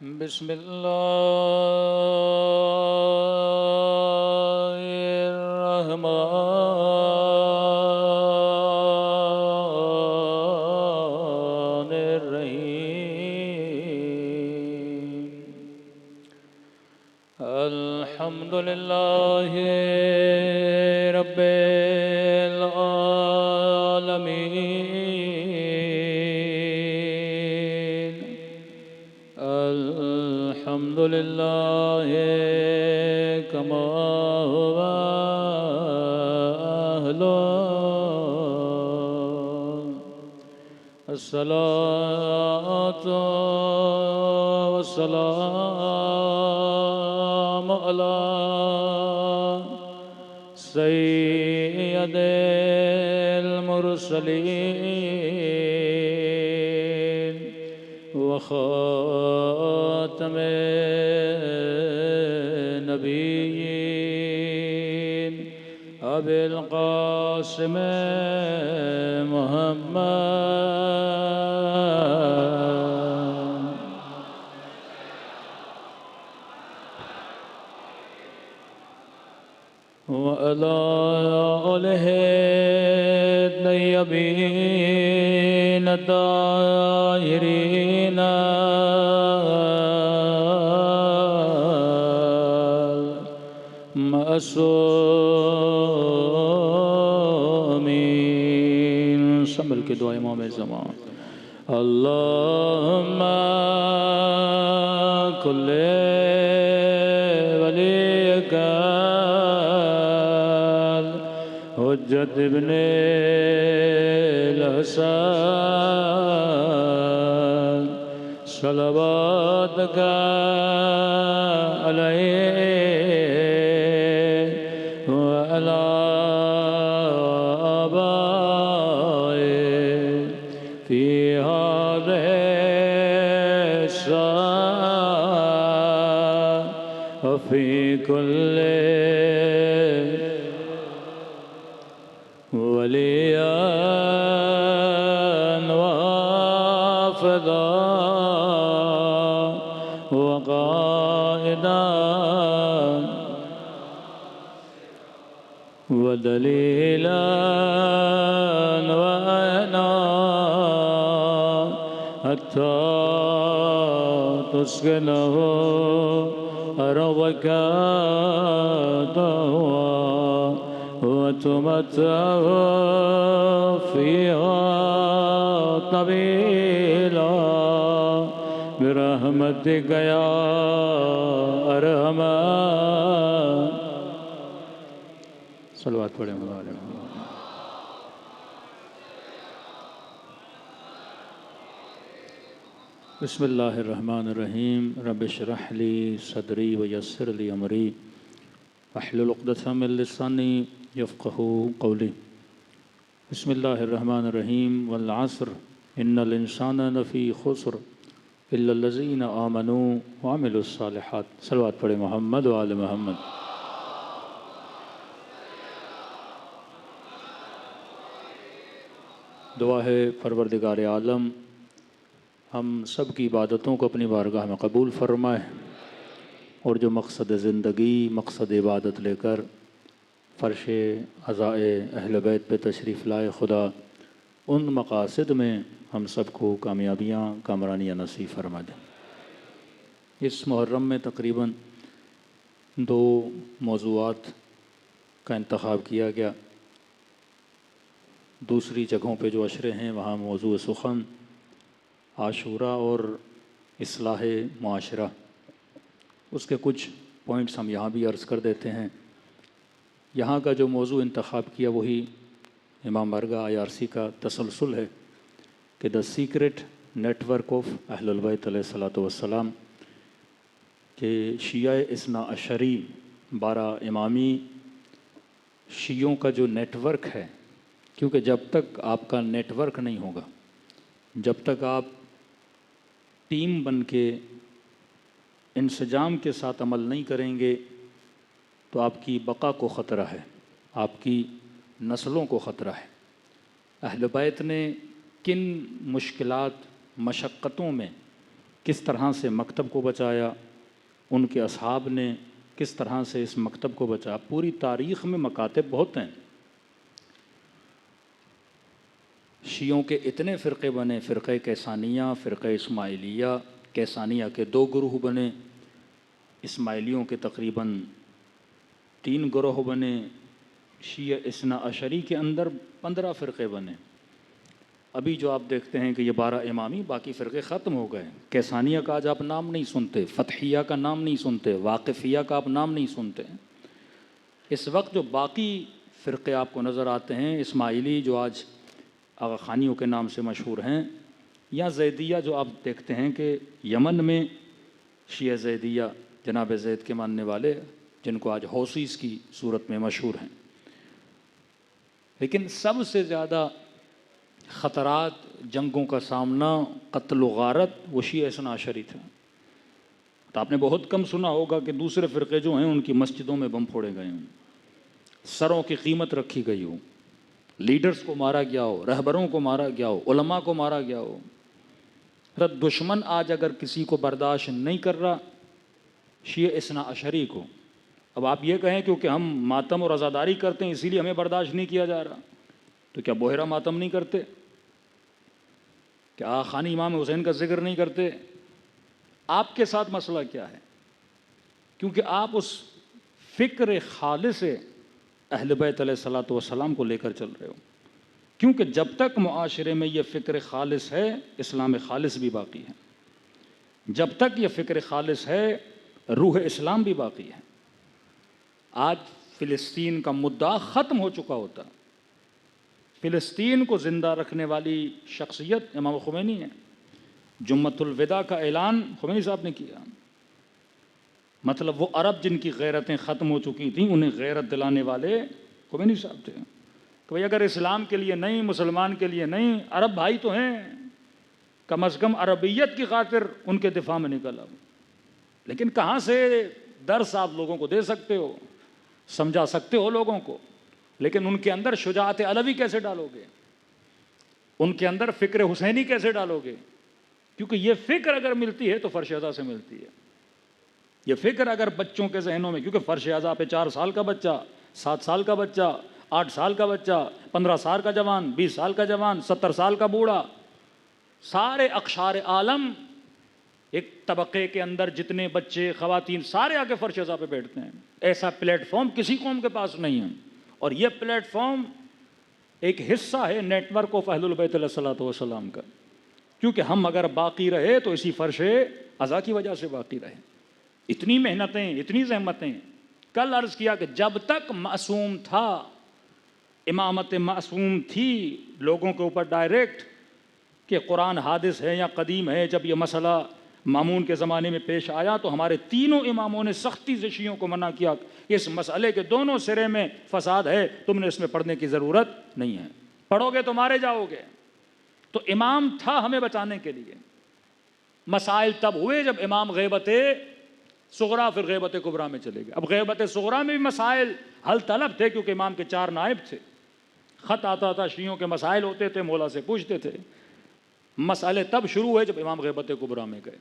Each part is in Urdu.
بسم الله الرحمن الرحيم الحمد لله رب العالمين الحمد لله كما هو أهله الصلاة والسلام على سيد المرسلين وخاتم النبيين أبي القاسم محمد وعلى آله الطيبين الطاهرين المعصومين سنبھل کے دعا امام زمان اللہم کل ولیک حجت ابن الحسن صلواتک علیہ وعلى آبائه في هذه الساعة وفي كل وليا وحافظا وقائدا ودليلا وعينا حتى تسكنه أرضك طوعا وتمتعه فيها طويلا برحمتك يا أرحم صلوات پڑھیں مولانا بسم اللہ الرحمن الرحیم رب اشرح لی صدری ویسر لی امری واحلل عقدۃ من لسانی یفقہوا قولی بسم اللہ الرحمن الرحیم والعصر ان الانسان لفی خسر الا الذین آمنوا وعملوا الصالحات صلوات پڑھیں محمد وآل محمد دعا ہے پروردگار عالم ہم سب کی عبادتوں کو اپنی بارگاہ میں قبول فرمائے اور جو مقصد زندگی مقصد عبادت لے کر فرش عزائے اہل بیت پہ تشریف لائے خدا ان مقاصد میں ہم سب کو کامیابیاں کامرانیاں نصیب فرما دیں اس محرم میں تقریباً 2 موضوعات کا انتخاب کیا گیا دوسری جگہوں پہ جو عشرے ہیں وہاں موضوع سخن عاشورہ اور اصلاح معاشرہ اس کے کچھ پوائنٹس ہم یہاں بھی عرض کر دیتے ہیں یہاں کا جو موضوع انتخاب کیا وہی امام بارگاہ IRC کا تسلسل ہے کہ دا سیکرٹ نیٹ ورک آف اہل البیت علیہ الصلوۃ والسلام کہ شیعہ اثنا عشری 12 امامی شیعوں کا جو نیٹ ورک ہے کیونکہ جب تک آپ کا نیٹ ورک نہیں ہوگا جب تک آپ ٹیم بن کے انسجام کے ساتھ عمل نہیں کریں گے تو آپ کی بقا کو خطرہ ہے آپ کی نسلوں کو خطرہ ہے اہل بیت نے کن مشکلات مشقتوں میں کس طرح سے مکتب کو بچایا، ان کے اصحاب نے کس طرح سے اس مکتب کو بچایا. پوری تاریخ میں مکاتب بہت ہیں. شیعوں کے اتنے فرقے بنے، فرقہ کیسانیہ، فرقہ اسماعیلیہ. کیسانیہ کے 2 گروہ بنے، اسماعیلیوں کے تقریباً 3 گروہ بنے. شیعہ اثنا عشری کے اندر 15 فرقے بنے. ابھی جو آپ دیکھتے ہیں کہ یہ 12 امامی، باقی فرقے ختم ہو گئے. کیسانیہ کا آج آپ نام نہیں سنتے، فتحیہ کا نام نہیں سنتے، واقفیہ کا آپ نام نہیں سنتے. اس وقت جو باقی فرقے آپ کو نظر آتے ہیں، اسماعیلی جو آج آغا خانیوں کے نام سے مشہور ہیں، یا زیدیہ جو آپ دیکھتے ہیں کہ یمن میں شیعہ زیدیہ جناب زید کے ماننے والے، جن کو آج حوثیز کی صورت میں مشہور ہیں. لیکن سب سے زیادہ خطرات، جنگوں کا سامنا، قتل و غارت وہ شیعہ اثنا عشری تھا. تو آپ نے بہت کم سنا ہوگا کہ دوسرے فرقے جو ہیں ان کی مسجدوں میں بم پھوڑے گئے ہوں، سروں کی قیمت رکھی گئی ہو، لیڈرز کو مارا گیا ہو، رہبروں کو مارا گیا ہو، علماء کو مارا گیا ہو. دشمن آج اگر کسی کو برداشت نہیں کر رہا شیعہ اثنا عشری کو، اب آپ یہ کہیں کیونکہ ہم ماتم اور عزاداری کرتے ہیں اسی لیے ہمیں برداشت نہیں کیا جا رہا، تو کیا بحیرہ ماتم نہیں کرتے؟ کیا خانی امام حسین کا ذکر نہیں کرتے؟ آپ کے ساتھ مسئلہ کیا ہے؟ کیونکہ آپ اس فکر خالص اہل بیت علیہ الصلوۃ والسلام کو لے کر چل رہے ہو. کیونکہ جب تک معاشرے میں یہ فکر خالص ہے، اسلام خالص بھی باقی ہے. جب تک یہ فکر خالص ہے، روح اسلام بھی باقی ہے. آج فلسطین کا مدعا ختم ہو چکا ہوتا. فلسطین کو زندہ رکھنے والی شخصیت امام خمینی ہے. جمعۃ الوداع کا اعلان خمینی صاحب نے کیا. مطلب وہ عرب جن کی غیرتیں ختم ہو چکی تھیں انہیں غیرت دلانے والے خمینی صاحب تھے کہ بھئی اگر اسلام کے لیے نہیں، مسلمان کے لیے نہیں، عرب بھائی تو ہیں، کم از کم عربیت کی خاطر ان کے دفاع میں نکل آؤ. لیکن کہاں سے درس آپ لوگوں کو دے سکتے ہو، سمجھا سکتے ہو لوگوں کو، لیکن ان کے اندر شجاعت علوی کیسے ڈالو گے؟ ان کے اندر فکر حسینی کیسے ڈالو گے؟ کیونکہ یہ فکر اگر ملتی ہے تو فرش ازا سے ملتی ہے. یہ فکر اگر بچوں کے ذہنوں میں، کیونکہ فرش ازا پہ 4 سال کا بچہ، 7 سال کا بچہ، 8 سال کا بچہ، 15 سال کا جوان، 20 سال کا جوان، 70 سال کا بوڑھا، سارے اقشار عالم ایک طبقے کے اندر جتنے بچے، خواتین، سارے آ کے فرش ازا پہ بیٹھتے ہیں. ایسا پلیٹ فارم کسی قوم کے پاس نہیں ہے. اور یہ پلیٹ فارم ایک حصہ ہے نیٹ ورک آف اہل البیت علیہ الصلوۃ والسلام کا. کیونکہ ہم اگر باقی رہے تو اسی فرش ازا کی وجہ سے باقی رہے. اتنی محنتیں، اتنی زحمتیں. کل عرض کیا کہ جب تک معصوم تھا، امامت معصوم تھی لوگوں کے اوپر ڈائریکٹ کہ قرآن حادث ہے یا قدیم ہے، جب یہ مسئلہ مامون کے زمانے میں پیش آیا تو ہمارے تینوں اماموں نے سختی سے شیعوں کو منع کیا کہ اس مسئلے کے دونوں سرے میں فساد ہے، تم نے اس میں پڑھنے کی ضرورت نہیں ہے، پڑھو گے تو مارے جاؤ گے. تو امام تھا ہمیں بچانے کے لیے. مسائل تب ہوئے جب امام غیبت صغرا پھر غیبت کبریٰ میں چلے گئے. اب غیبت صغرا میں بھی مسائل حل طلب تھے کیونکہ امام کے 4 نائب تھے. خط آتا تھا، شیعوں کے مسائل ہوتے تھے، مولا سے پوچھتے تھے. مسئلے تب شروع ہوئے جب امام غیبت کبریٰ میں گئے.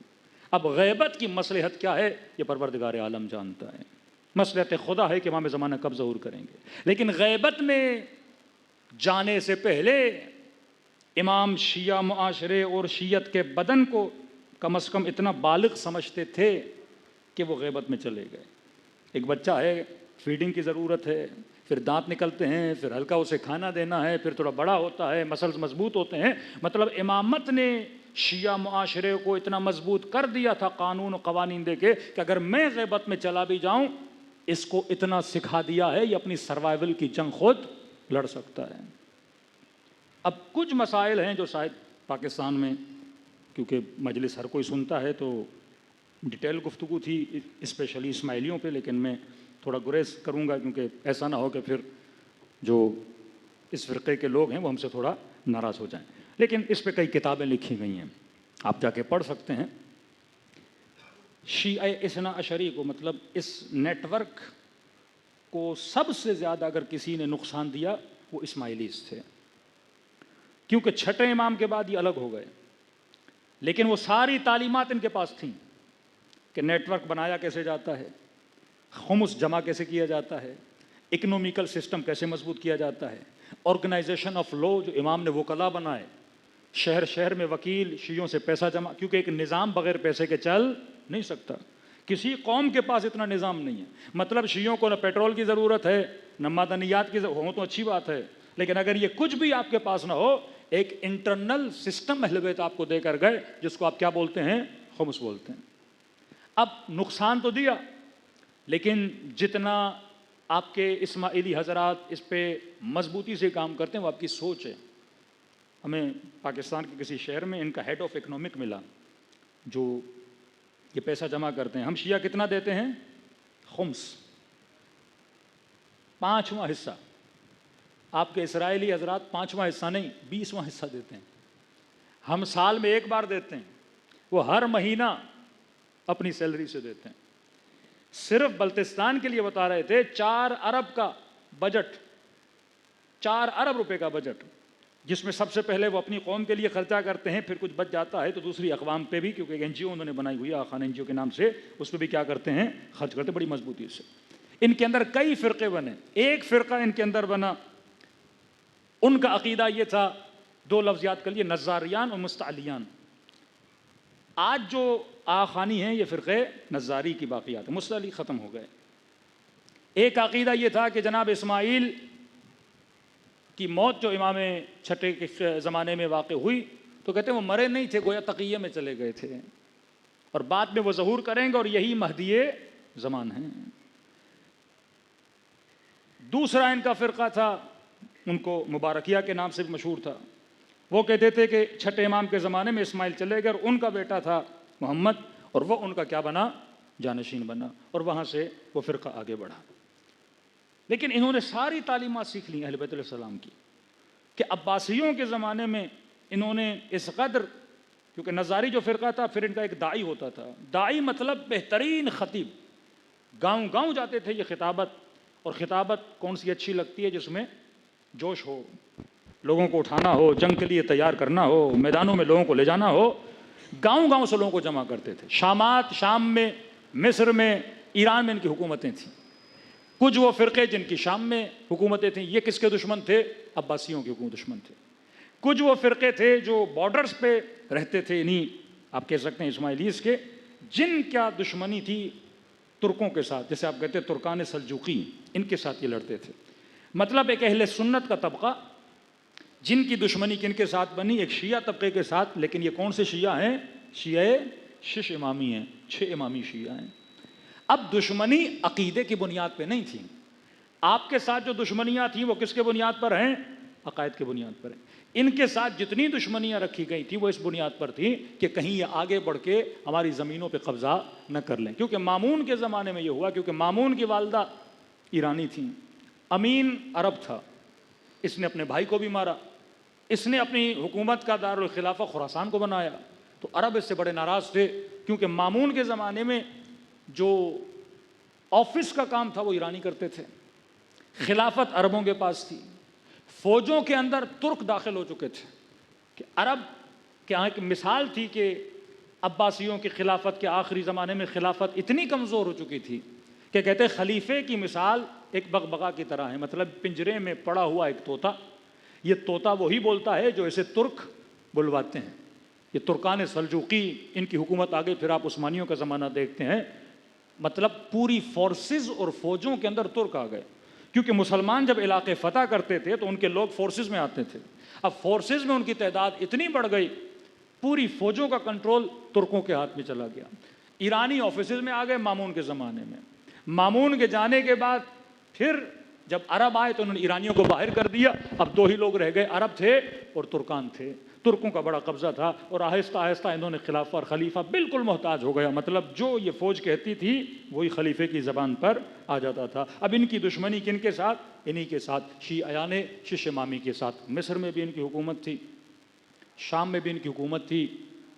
اب غیبت کی مصلحت کیا ہے یہ پروردگار عالم جانتا ہے. مصلحت خدا ہے کہ امام زمانہ کب ظہور کریں گے. لیکن غیبت میں جانے سے پہلے امام شیعہ معاشرے اور شیعت کے بدن کو کم از کم اتنا بالغ سمجھتے تھے کہ وہ غیبت میں چلے گئے. ایک بچہ ہے، فیڈنگ کی ضرورت ہے، پھر دانت نکلتے ہیں، پھر ہلکا اسے کھانا دینا ہے، پھر تھوڑا بڑا ہوتا ہے، مسلز مضبوط ہوتے ہیں. مطلب امامت نے شیعہ معاشرے کو اتنا مضبوط کر دیا تھا قانون و قوانین دے کے کہ اگر میں غیبت میں چلا بھی جاؤں اس کو اتنا سکھا دیا ہے یہ اپنی سروائیول کی جنگ خود لڑ سکتا ہے. اب کچھ مسائل ہیں جو شاید پاکستان میں، کیونکہ مجلس ہر کوئی سنتا ہے تو ڈیٹیل گفتگو تھی اسپیشلی اسماعیلیوں پہ، لیکن میں تھوڑا گریز کروں گا کیونکہ ایسا نہ ہو کہ پھر جو اس فرقے کے لوگ ہیں وہ ہم سے تھوڑا ناراض ہو جائیں. لیکن اس پہ کئی کتابیں لکھی گئی ہیں، آپ جا کے پڑھ سکتے ہیں. شیعہ اثنا عشری کو، مطلب اس نیٹ ورک کو سب سے زیادہ اگر کسی نے نقصان دیا وہ اسماعیلیز تھے، کیونکہ چھٹے امام کے بعد یہ الگ ہو گئے. لیکن وہ ساری تعلیمات ان کے پاس تھیں کہ نیٹ ورک بنایا کیسے جاتا ہے، خمس جمع کیسے کیا جاتا ہے، اکنومیکل سسٹم کیسے مضبوط کیا جاتا ہے، آرگنائزیشن آف لا جو امام نے وکلا بنائے، شہر شہر میں وکیل شیعوں سے پیسہ جمع، کیونکہ ایک نظام بغیر پیسے کے چل نہیں سکتا، کسی قوم کے پاس اتنا نظام نہیں ہے۔ مطلب شیعوں کو نہ پیٹرول کی ضرورت ہے نہ معدنیات کی ضرورت ہو تو اچھی بات ہے، لیکن اگر یہ کچھ بھی آپ کے پاس نہ ہو، ایک انٹرنل سسٹم اہل بیت آپ کو دے کر گئے جس کو آپ کیا بولتے ہیں، خمس بولتے ہیں۔ اب نقصان تو دیا، لیکن جتنا آپ کے اسماعیلی حضرات اس پہ مضبوطی سے کام کرتے ہیں وہ آپ کی سوچ ہے۔ ہمیں پاکستان کے کسی شہر میں ان کا ہیڈ آف اکنامک ملا جو یہ پیسہ جمع کرتے ہیں۔ ہم شیعہ کتنا دیتے ہیں؟ خمس، 5واں حصہ۔ آپ کے اسرائیلی حضرات 5واں حصہ نہیں 20واں حصہ دیتے ہیں۔ ہم سال میں ایک بار دیتے ہیں، وہ ہر مہینہ اپنی سیلری سے دیتے ہیں۔ صرف بلتستان کے لیے بتا رہے تھے 4 ارب کا بجٹ، 4 ارب روپے کا بجٹ، جس میں سب سے پہلے وہ اپنی قوم کے لیے خرچہ کرتے ہیں، پھر کچھ بچ جاتا ہے تو دوسری اقوام پہ بھی، کیونکہ ایک این جی او انہوں نے بنائی ہوئی ہے آخان این جی او کے نام سے، اس پہ بھی کیا کرتے ہیں، خرچ کرتے بڑی مضبوطی سے۔ ان کے اندر کئی فرقے بنے، ایک فرقہ ان کے اندر بنا، ان کا عقیدہ یہ تھا، 2 لفظ یاد کر لیے، نزاریان اور مستعلیان۔ آج جو آخانی ہیں یہ فرقے نزاری کی باقیات ہیں، مستعلی ختم ہو گئے۔ ایک عقیدہ یہ تھا کہ جناب اسماعیل کی موت جو امام چھٹے کے زمانے میں واقع ہوئی تو کہتے ہیں وہ مرے نہیں تھے، گویا تقیہ میں چلے گئے تھے، اور بعد میں وہ ظہور کریں گے اور یہی مہدی زمان ہیں۔ دوسرا ان کا فرقہ تھا، ان کو مبارکیہ کے نام سے بھی مشہور تھا، وہ کہتے تھے کہ چھٹے امام کے زمانے میں اسماعیل چلے گئے اور ان کا بیٹا تھا محمد، اور وہ ان کا کیا بنا، جانشین بنا، اور وہاں سے وہ فرقہ آگے بڑھا۔ لیکن انہوں نے ساری تعلیمات سیکھ لی اہل بیت علیہ السلام کی، کہ عباسیوں کے زمانے میں انہوں نے اس قدر، کیونکہ نظاری جو فرقہ تھا پھر ان کا ایک داعی ہوتا تھا، داعی مطلب بہترین خطیب، گاؤں گاؤں جاتے تھے یہ خطابت، اور خطابت کون سی اچھی لگتی ہے؟ جس میں جوش ہو، لوگوں کو اٹھانا ہو، جنگ کے لیے تیار کرنا ہو، میدانوں میں لوگوں کو لے جانا ہو، گاؤں گاؤں سے لوگوں کو جمع کرتے تھے۔ شام میں، مصر میں، ایران میں ان کی حکومتیں تھیں۔ کچھ وہ فرقے جن کی شام میں حکومتیں تھیں، یہ کس کے دشمن تھے؟ عباسیوں کے حکومت دشمن تھے۔ کچھ وہ فرقے تھے جو بارڈرز پہ رہتے تھے، انہی آپ کہہ سکتے ہیں اسماعیلیز کے، جن کیا دشمنی تھی ترکوں کے ساتھ، جیسے آپ کہتے ہیں ترکان سلجوقی، ان کے ساتھ یہ لڑتے تھے۔ مطلب ایک اہل سنت کا طبقہ جن کی دشمنی کن کے ساتھ بنی؟ ایک شیعہ طبقے کے ساتھ، لیکن یہ کون سے شیعہ ہیں؟ شیعہ 6 امامی ہیں، 6 امامی شیعہ ہیں۔ اب دشمنی عقیدے کی بنیاد پہ نہیں تھی، آپ کے ساتھ جو دشمنیاں تھیں وہ کس کے بنیاد پر ہیں؟ عقائد کے بنیاد پر ہیں۔ ان کے ساتھ جتنی دشمنیاں رکھی گئی تھیں وہ اس بنیاد پر تھی کہ کہیں یہ آگے بڑھ کے ہماری زمینوں پہ قبضہ نہ کر لیں، کیونکہ مامون کے زمانے میں یہ ہوا، کیونکہ مامون کی والدہ ایرانی تھیں، امین عرب تھا، اس نے اپنے بھائی کو بھی مارا، اس نے اپنی حکومت کا دارالخلافہ خراسان کو بنایا، تو عرب اس سے بڑے ناراض تھے، کیونکہ مامون کے زمانے میں جو آفس کا کام تھا وہ ایرانی کرتے تھے، خلافت عربوں کے پاس تھی، فوجوں کے اندر ترک داخل ہو چکے تھے، کہ عرب کے یہاں ایک مثال تھی کہ عباسیوں کی خلافت کے آخری زمانے میں خلافت اتنی کمزور ہو چکی تھی کہ کہتے ہیں خلیفے کی مثال ایک بغبغا کی طرح ہے، مطلب پنجرے میں پڑا ہوا ایک طوطا، یہ طوطا وہی بولتا ہے جو اسے ترک بلواتے ہیں۔ یہ ترکان سلجوقی، ان کی حکومت آگے پھر آپ عثمانیوں کا زمانہ دیکھتے ہیں، مطلب پوری فورسز اور فوجوں کے اندر ترک آ گئے، کیونکہ مسلمان جب علاقے فتح کرتے تھے تو ان کے لوگ فورسز میں آتے تھے، اب فورسز میں ان کی تعداد اتنی بڑھ گئی، پوری فوجوں کا کنٹرول ترکوں کے ہاتھ میں چلا گیا۔ ایرانی آفیسز میں آ گئے مامون کے زمانے میں، مامون کے جانے کے بعد پھر جب عرب آئے تو انہوں نے ایرانیوں کو باہر کر دیا، اب 2 ہی لوگ رہ گئے، عرب تھے اور ترکان تھے، ترکوں کا بڑا قبضہ تھا، اور آہستہ آہستہ انہوں نے خلافہ اور خلیفہ بالکل محتاج ہو گیا، مطلب جو یہ فوج کہتی تھی وہی خلیفے کی زبان پر آ جاتا تھا۔ اب ان کی دشمنی کن کے ساتھ؟ انہی کے ساتھ، شیعیان 6 امامی کے ساتھ۔ مصر میں بھی ان کی حکومت تھی، شام میں بھی ان کی حکومت تھی۔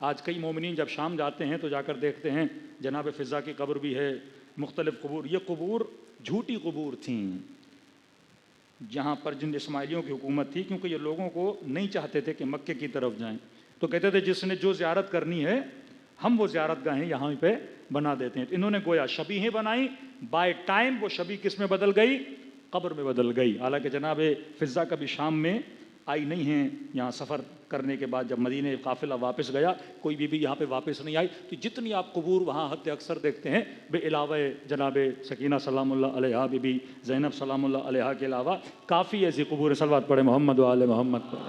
آج کئی مومنین جب شام جاتے ہیں تو جا کر دیکھتے ہیں جناب فضا کی قبر بھی ہے، مختلف قبور، یہ قبور جھوٹی قبور تھیں جہاں پر جن اسماعیلیوں کی حکومت تھی، کیونکہ یہ لوگوں کو نہیں چاہتے تھے کہ مکے کی طرف جائیں، تو کہتے تھے جس نے جو زیارت کرنی ہے ہم وہ زیارت گاہیں یہاں پہ بنا دیتے ہیں. تو انہوں نے گویا شبیہیں بنائیں، بائی ٹائم وہ شبیہ کس میں بدل گئی؟ قبر میں بدل گئی. حالانکہ جناب فضہ کبھی شام میں آئی نہیں ہیں. یہاں سفر کرنے کے بعد جب مدینہ قافلہ واپس گیا کوئی بھی یہاں پہ واپس نہیں آئی. تو جتنی آپ قبور وہاں حد اکثر دیکھتے ہیں بے علاوہ جناب سکینہ سلام اللہ علیہا، بی بی زینب سلام اللہ علیہا کے علاوہ کافی ایسی قبور. صلوات پڑھے محمد و آل محمد پر.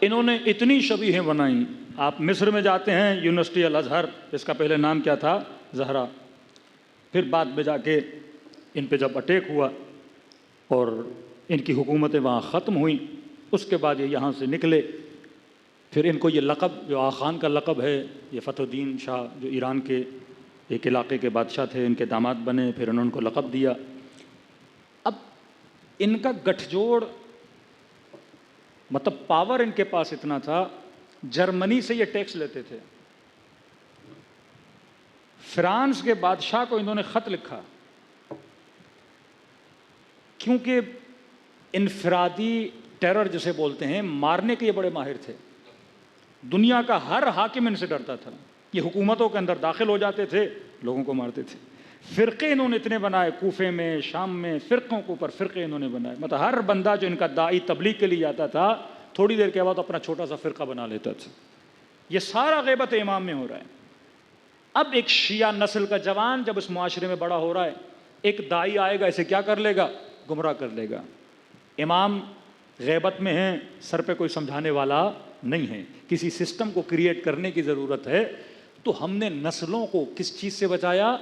انہوں نے اتنی شبیہیں بنائیں. آپ مصر میں جاتے ہیں یونیورسٹی الازہر، اس کا پہلے نام کیا تھا؟ زہرا. پھر بعد میں جا کے ان پہ جب اٹیک ہوا اور ان کی حکومتیں وہاں ختم ہوئیں، اس کے بعد یہ یہاں سے نکلے. پھر ان کو یہ لقب جو آغا خان کا لقب ہے، یہ فتح الدین شاہ جو ایران کے ایک علاقے کے بادشاہ تھے، ان کے داماد بنے، پھر انہوں نے ان کو لقب دیا. اب ان کا گٹھ جوڑ مطلب پاور ان کے پاس اتنا تھا، جرمنی سے یہ ٹیکس لیتے تھے. فرانس کے بادشاہ کو انہوں نے خط لکھا کیونکہ انفرادی ٹیرر جسے بولتے ہیں، مارنے کے یہ بڑے ماہر تھے. دنیا کا ہر حاکم ان سے ڈرتا تھا. یہ حکومتوں کے اندر داخل ہو جاتے تھے، لوگوں کو مارتے تھے. فرقے انہوں نے اتنے بنائے، کوفے میں، شام میں، فرقوں کے اوپر فرقے انہوں نے بنائے. مطلب ہر بندہ جو ان کا داعی تبلیغ کے لیے جاتا تھا تھوڑی دیر کے بعد اپنا چھوٹا سا فرقہ بنا لیتا تھا. یہ سارا غیبت امام میں ہو رہا ہے. اب ایک شیعہ نسل کا جوان جب اس معاشرے میں بڑا ہو رہا ہے، ایک داعی آئے گا، اسے کیا کر لے گا؟ گمراہ کر لے گا. امام غیبت میں ہیں، سر پہ کوئی سمجھانے والا نہیں ہے. کسی سسٹم کو کریٹ کرنے کی ضرورت ہے. تو ہم نے نسلوں کو کس چیز سے بچایا؟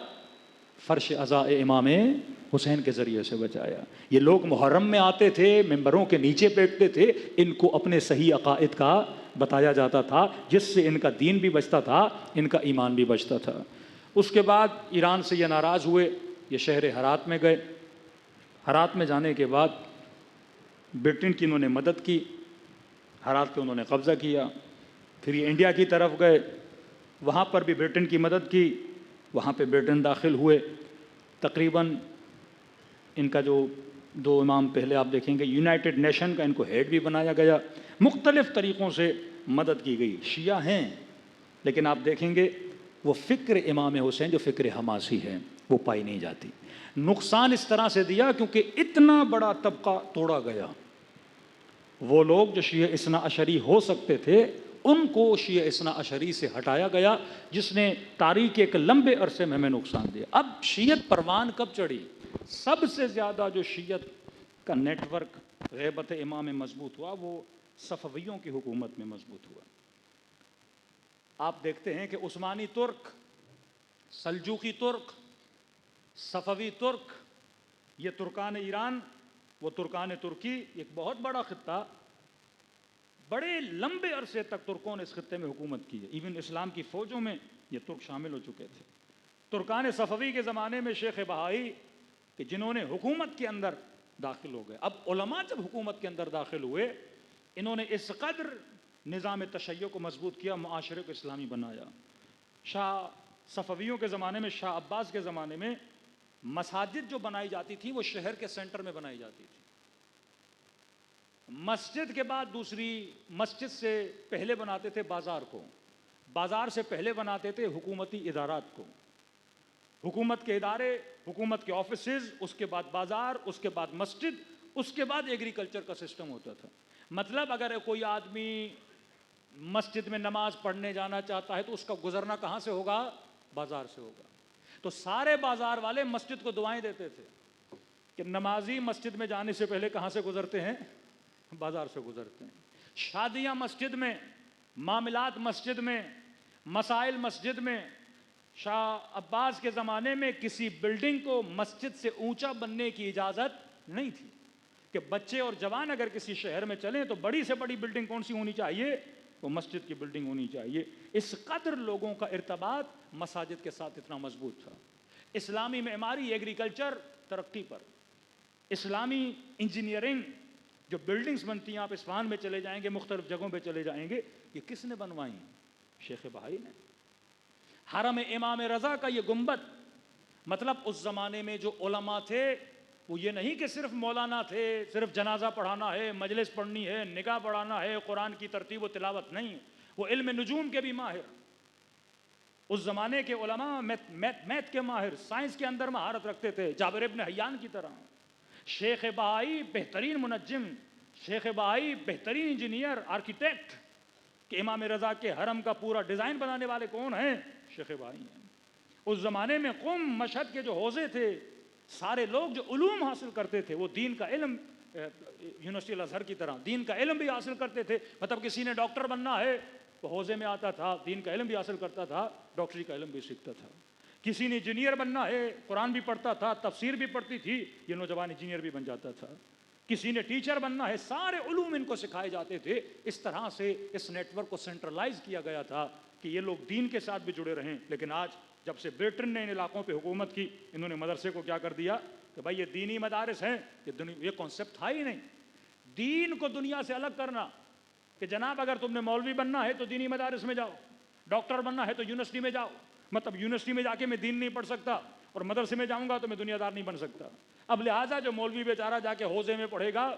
فرش عزاء امام حسین کے ذریعے سے بچایا. یہ لوگ محرم میں آتے تھے، ممبروں کے نیچے بیٹھتے تھے، ان کو اپنے صحیح عقائد کا بتایا جاتا تھا، جس سے ان کا دین بھی بچتا تھا، ان کا ایمان بھی بچتا تھا. اس کے بعد ایران سے یہ ناراض ہوئے، یہ شہر ہرات میں گئے. ہرات میں جانے کے بعد برٹن کی انہوں نے مدد کی، ہرات پہ انہوں نے قبضہ کیا. پھر یہ انڈیا کی طرف گئے، وہاں پر بھی برٹن کی مدد کی، وہاں پہ برٹن داخل ہوئے. تقریباً ان کا جو دو امام پہلے آپ دیکھیں گے، یونائٹڈ نیشن کا ان کو ہیڈ بھی بنایا گیا. مختلف طریقوں سے مدد کی گئی. شیعہ ہیں لیکن آپ دیکھیں گے وہ فکر امام حسین جو فکر حماسی ہے وہ پائی نہیں جاتی. نقصان اس طرح سے دیا کیونکہ اتنا بڑا طبقہ توڑا گیا. وہ لوگ جو شیعہ اثنا عشری ہو سکتے تھے ان کو شیعہ اثنا عشری سے ہٹایا گیا، جس نے تاریخ ایک لمبے عرصے میں ہمیں نقصان دیا. اب شیعت پروان کب چڑھی؟ سب سے زیادہ جو شیعت کا نیٹ ورک غیبت امام میں مضبوط ہوا وہ صفویوں کی حکومت میں مضبوط ہوا. آپ دیکھتے ہیں کہ عثمانی ترک، سلجوقی ترک، صفوی ترک، یہ ترکان ایران، وہ ترکان ترکی، ایک بہت بڑا خطہ، بڑے لمبے عرصے تک ترکوں نے اس خطے میں حکومت کی ہے. ایون اسلام کی فوجوں میں یہ ترک شامل ہو چکے تھے. ترکان صفوی کے زمانے میں شیخ بہائی کہ جنہوں نے حکومت کے اندر داخل ہو گئے. اب علماء جب حکومت کے اندر داخل ہوئے انہوں نے اس قدر نظام تشیع کو مضبوط کیا، معاشرے کو اسلامی بنایا. شاہ صفویوں کے زمانے میں، شاہ عباس کے زمانے میں مساجد جو بنائی جاتی تھی وہ شہر کے سینٹر میں بنائی جاتی تھی. مسجد کے بعد دوسری مسجد سے پہلے بناتے تھے بازار کو، بازار سے پہلے بناتے تھے حکومتی ادارات کو. حکومت کے ادارے، حکومت کے آفیسز، اس کے بعد بازار، اس کے بعد مسجد، اس کے بعد ایگریکلچر کا سسٹم ہوتا تھا. مطلب اگر کوئی آدمی مسجد میں نماز پڑھنے جانا چاہتا ہے تو اس کا گزرنا کہاں سے ہوگا؟ بازار سے ہوگا. تو سارے بازار والے مسجد کو دعائیں دیتے تھے کہ نمازی مسجد میں جانے سے پہلے کہاں سے گزرتے ہیں؟ بازار سے گزرتے ہیں. شادیاں مسجد میں، معاملات مسجد میں، مسائل مسجد میں. شاہ عباس کے زمانے میں کسی بلڈنگ کو مسجد سے اونچا بننے کی اجازت نہیں تھی کہ بچے اور جوان اگر کسی شہر میں چلیں تو بڑی سے بڑی بلڈنگ کون سی ہونی چاہیے؟ وہ مسجد کی بلڈنگ ہونی چاہیے. اس قدر لوگوں کا ارتباط مساجد کے ساتھ اتنا مضبوط تھا. اسلامی معماری، ایگریکلچر ترقی پر، اسلامی انجینئرنگ جو بلڈنگز بنتی ہیں، آپ اصفہان میں چلے جائیں گے، مختلف جگہوں پہ چلے جائیں گے، یہ کس نے بنوائیں؟ شیخ بہائی نے. حرم امام رضا کا یہ گنبد، مطلب اس زمانے میں جو علماء تھے وہ یہ نہیں کہ صرف مولانا تھے، صرف جنازہ پڑھانا ہے، مجلس پڑھنی ہے، نکاح پڑھانا ہے، قرآن کی ترتیب و تلاوت نہیں، وہ علم نجوم کے بھی ماہر، اس زمانے کے علماء میتھ کے ماہر، سائنس کے اندر مہارت رکھتے تھے، جابر ابن حیان کی طرح۔ شیخ بہائی بہترین منجم، شیخ بہائی بہترین انجینئر، آرکیٹیکٹ، کہ امام رضا کے حرم کا پورا ڈیزائن بنانے والے کون ہیں؟ شیخ بہائی ہیں۔ اس زمانے میں قم مشہد کے جو حوزے تھے، سارے لوگ جو علوم حاصل کرتے تھے وہ دین کا علم، یونیورسٹی الازہر کی طرح دین کا علم بھی حاصل کرتے تھے۔ مطلب کسی نے ڈاکٹر بننا ہے تو حوزے میں آتا تھا، دین کا علم بھی حاصل کرتا تھا، ڈاکٹری کا علم بھی سیکھتا تھا۔ کسی نے انجینئر بننا ہے، قرآن بھی پڑھتا تھا، تفسیر بھی پڑھتی تھی، یہ نوجوان انجینئر بھی بن جاتا تھا۔ کسی نے ٹیچر بننا ہے، سارے علوم ان کو سکھائے جاتے تھے۔ اس طرح سے اس نیٹ ورک کو سینٹرلائز کیا گیا تھا کہ یہ لوگ دین کے ساتھ بھی جڑے رہیں۔ لیکن آج جب سے برٹن نے ان علاقوں پہ حکومت کی، انہوں نے مدرسے کو کیا کر دیا کہ بھائی یہ دینی مدارس ہیں، یہ کانسیپٹ تھا ہی نہیں دین کو دنیا سے الگ کرنا، کہ جناب اگر تم نے مولوی بننا ہے تو دینی مدارس میں جاؤ، ڈاکٹر بننا ہے تو یونیورسٹی میں جاؤ۔ مطلب یونیورسٹی میں جا کے میں دین نہیں پڑھ سکتا اور مدرسے میں جاؤں گا تو میں دنیا دار نہیں بن سکتا۔ اب لہٰذا جو مولوی بیچارہ جا کے حوزے میں پڑھے گا،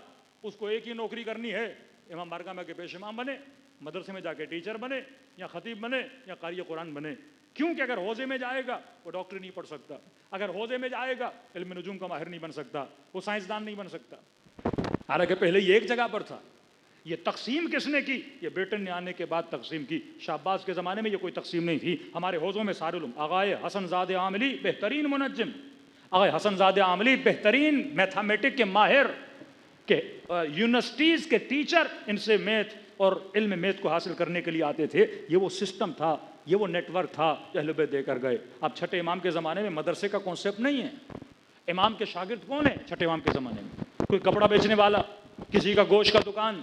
اس کو ایک ہی نوکری کرنی ہے، امام بارگاہ میں کے پیش امام بنے، مدرسے میں جا کے ٹیچر بنے، یا خطیب بنے، یا قاری قرآن بنے۔ کیونکہ اگر حوزے میں جائے گا وہ ڈاکٹر نہیں پڑھ سکتا، اگر حوزے میں جائے گا علم نجوم کا ماہر نہیں بن سکتا، وہ سائنسدان نہیں بن سکتا۔ حالانکہ پہلے یہ ایک جگہ پر تھا۔ یہ تقسیم کس نے کی؟ یہ برٹن نے آنے کے بعد تقسیم کی۔ شاہ عباس کے زمانے میں یہ کوئی تقسیم نہیں تھی۔ ہمارے حوزوں میں سارے علوم، آغائے حسن زادہ عاملی بہترین منجم، آغائے حسن زادہ عاملی بہترین میتھمیٹک کے ماہر، کہ یونیورسٹیز کے ٹیچر ان سے میتھ اور علم میتھ کو حاصل کرنے کے لیے آتے تھے۔ یہ وہ سسٹم تھا، یہ وہ نیٹ ورک تھا جو اہل بیت دے کر گئے۔ اب چھٹے امام کے زمانے میں مدرسے کا کانسیپٹ نہیں ہے۔ امام کے شاگرد کون ہیں چھٹے امام کے زمانے میں؟ کوئی کپڑا بیچنے والا، کسی کا گوشت کا دکان،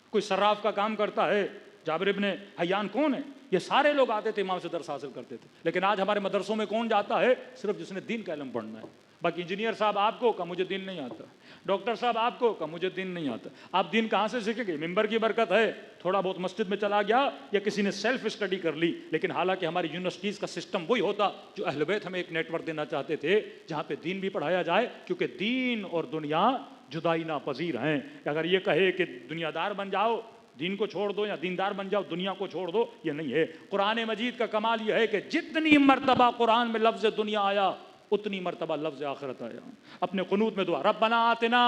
کوئی صراف کا کام کرتا ہے۔ جابر ابن حیان کون ہے؟ یہ سارے لوگ آتے تھے امام سے درس حاصل کرتے تھے۔ لیکن آج ہمارے مدرسوں میں کون جاتا ہے؟ صرف جس نے دین کا علم پڑھنا ہے۔ باقی انجینئر صاحب آپ کو کہا مجھے دین نہیں آتا، ڈاکٹر صاحب آپ کو کہا مجھے دین نہیں آتا۔ آپ دین کہاں سے سیکھیں گے؟ ممبر کی برکت ہے، تھوڑا بہت مسجد میں چلا گیا یا کسی نے سیلف اسٹڈی کر لی۔ لیکن حالانکہ ہماری یونیورسٹیز کا سسٹم وہی ہوتا جو اہل بیت ہمیں ایک نیٹ ورک دینا چاہتے تھے، جہاں پہ دین بھی پڑھایا جائے، کیونکہ دین اور دنیا جدائی ناپذیر ہیں۔ اگر یہ کہے کہ دنیا دار بن جاؤ، دین کو چھوڑ دو، یا دیندار بن جاؤ، دنیا کو چھوڑ دو، یہ نہیں ہے۔ قرآن مجید کا کمال یہ ہے کہ جتنی مرتبہ قرآن میں لفظ دنیا آیا اتنی مرتبہ لفظ آخرت آیا۔ اپنے قنوت میں دعا، ربنا آتنا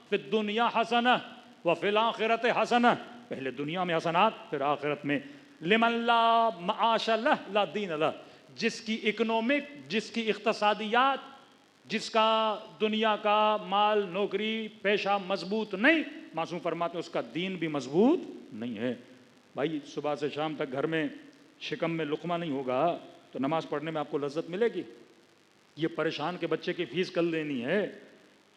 فی الدنیا حسنہ وفی الآخرۃ حسنہ، پہلے دنیا میں حسنات پھر آخرت میں۔ لمن لا معاش لہ لا دین لہ، جس کی اکنامک، جس کی اقتصادیات، جس کا دنیا کا مال نوکری پیشہ مضبوط نہیں، معصوم فرماتے ہیں اس کا دین بھی مضبوط نہیں ہے۔ بھائی صبح سے شام تک گھر میں شکم میں لقمہ نہیں ہوگا تو نماز پڑھنے میں آپ کو لذت ملے گی؟ یہ پریشان کے بچے کی فیس کل لینی ہے،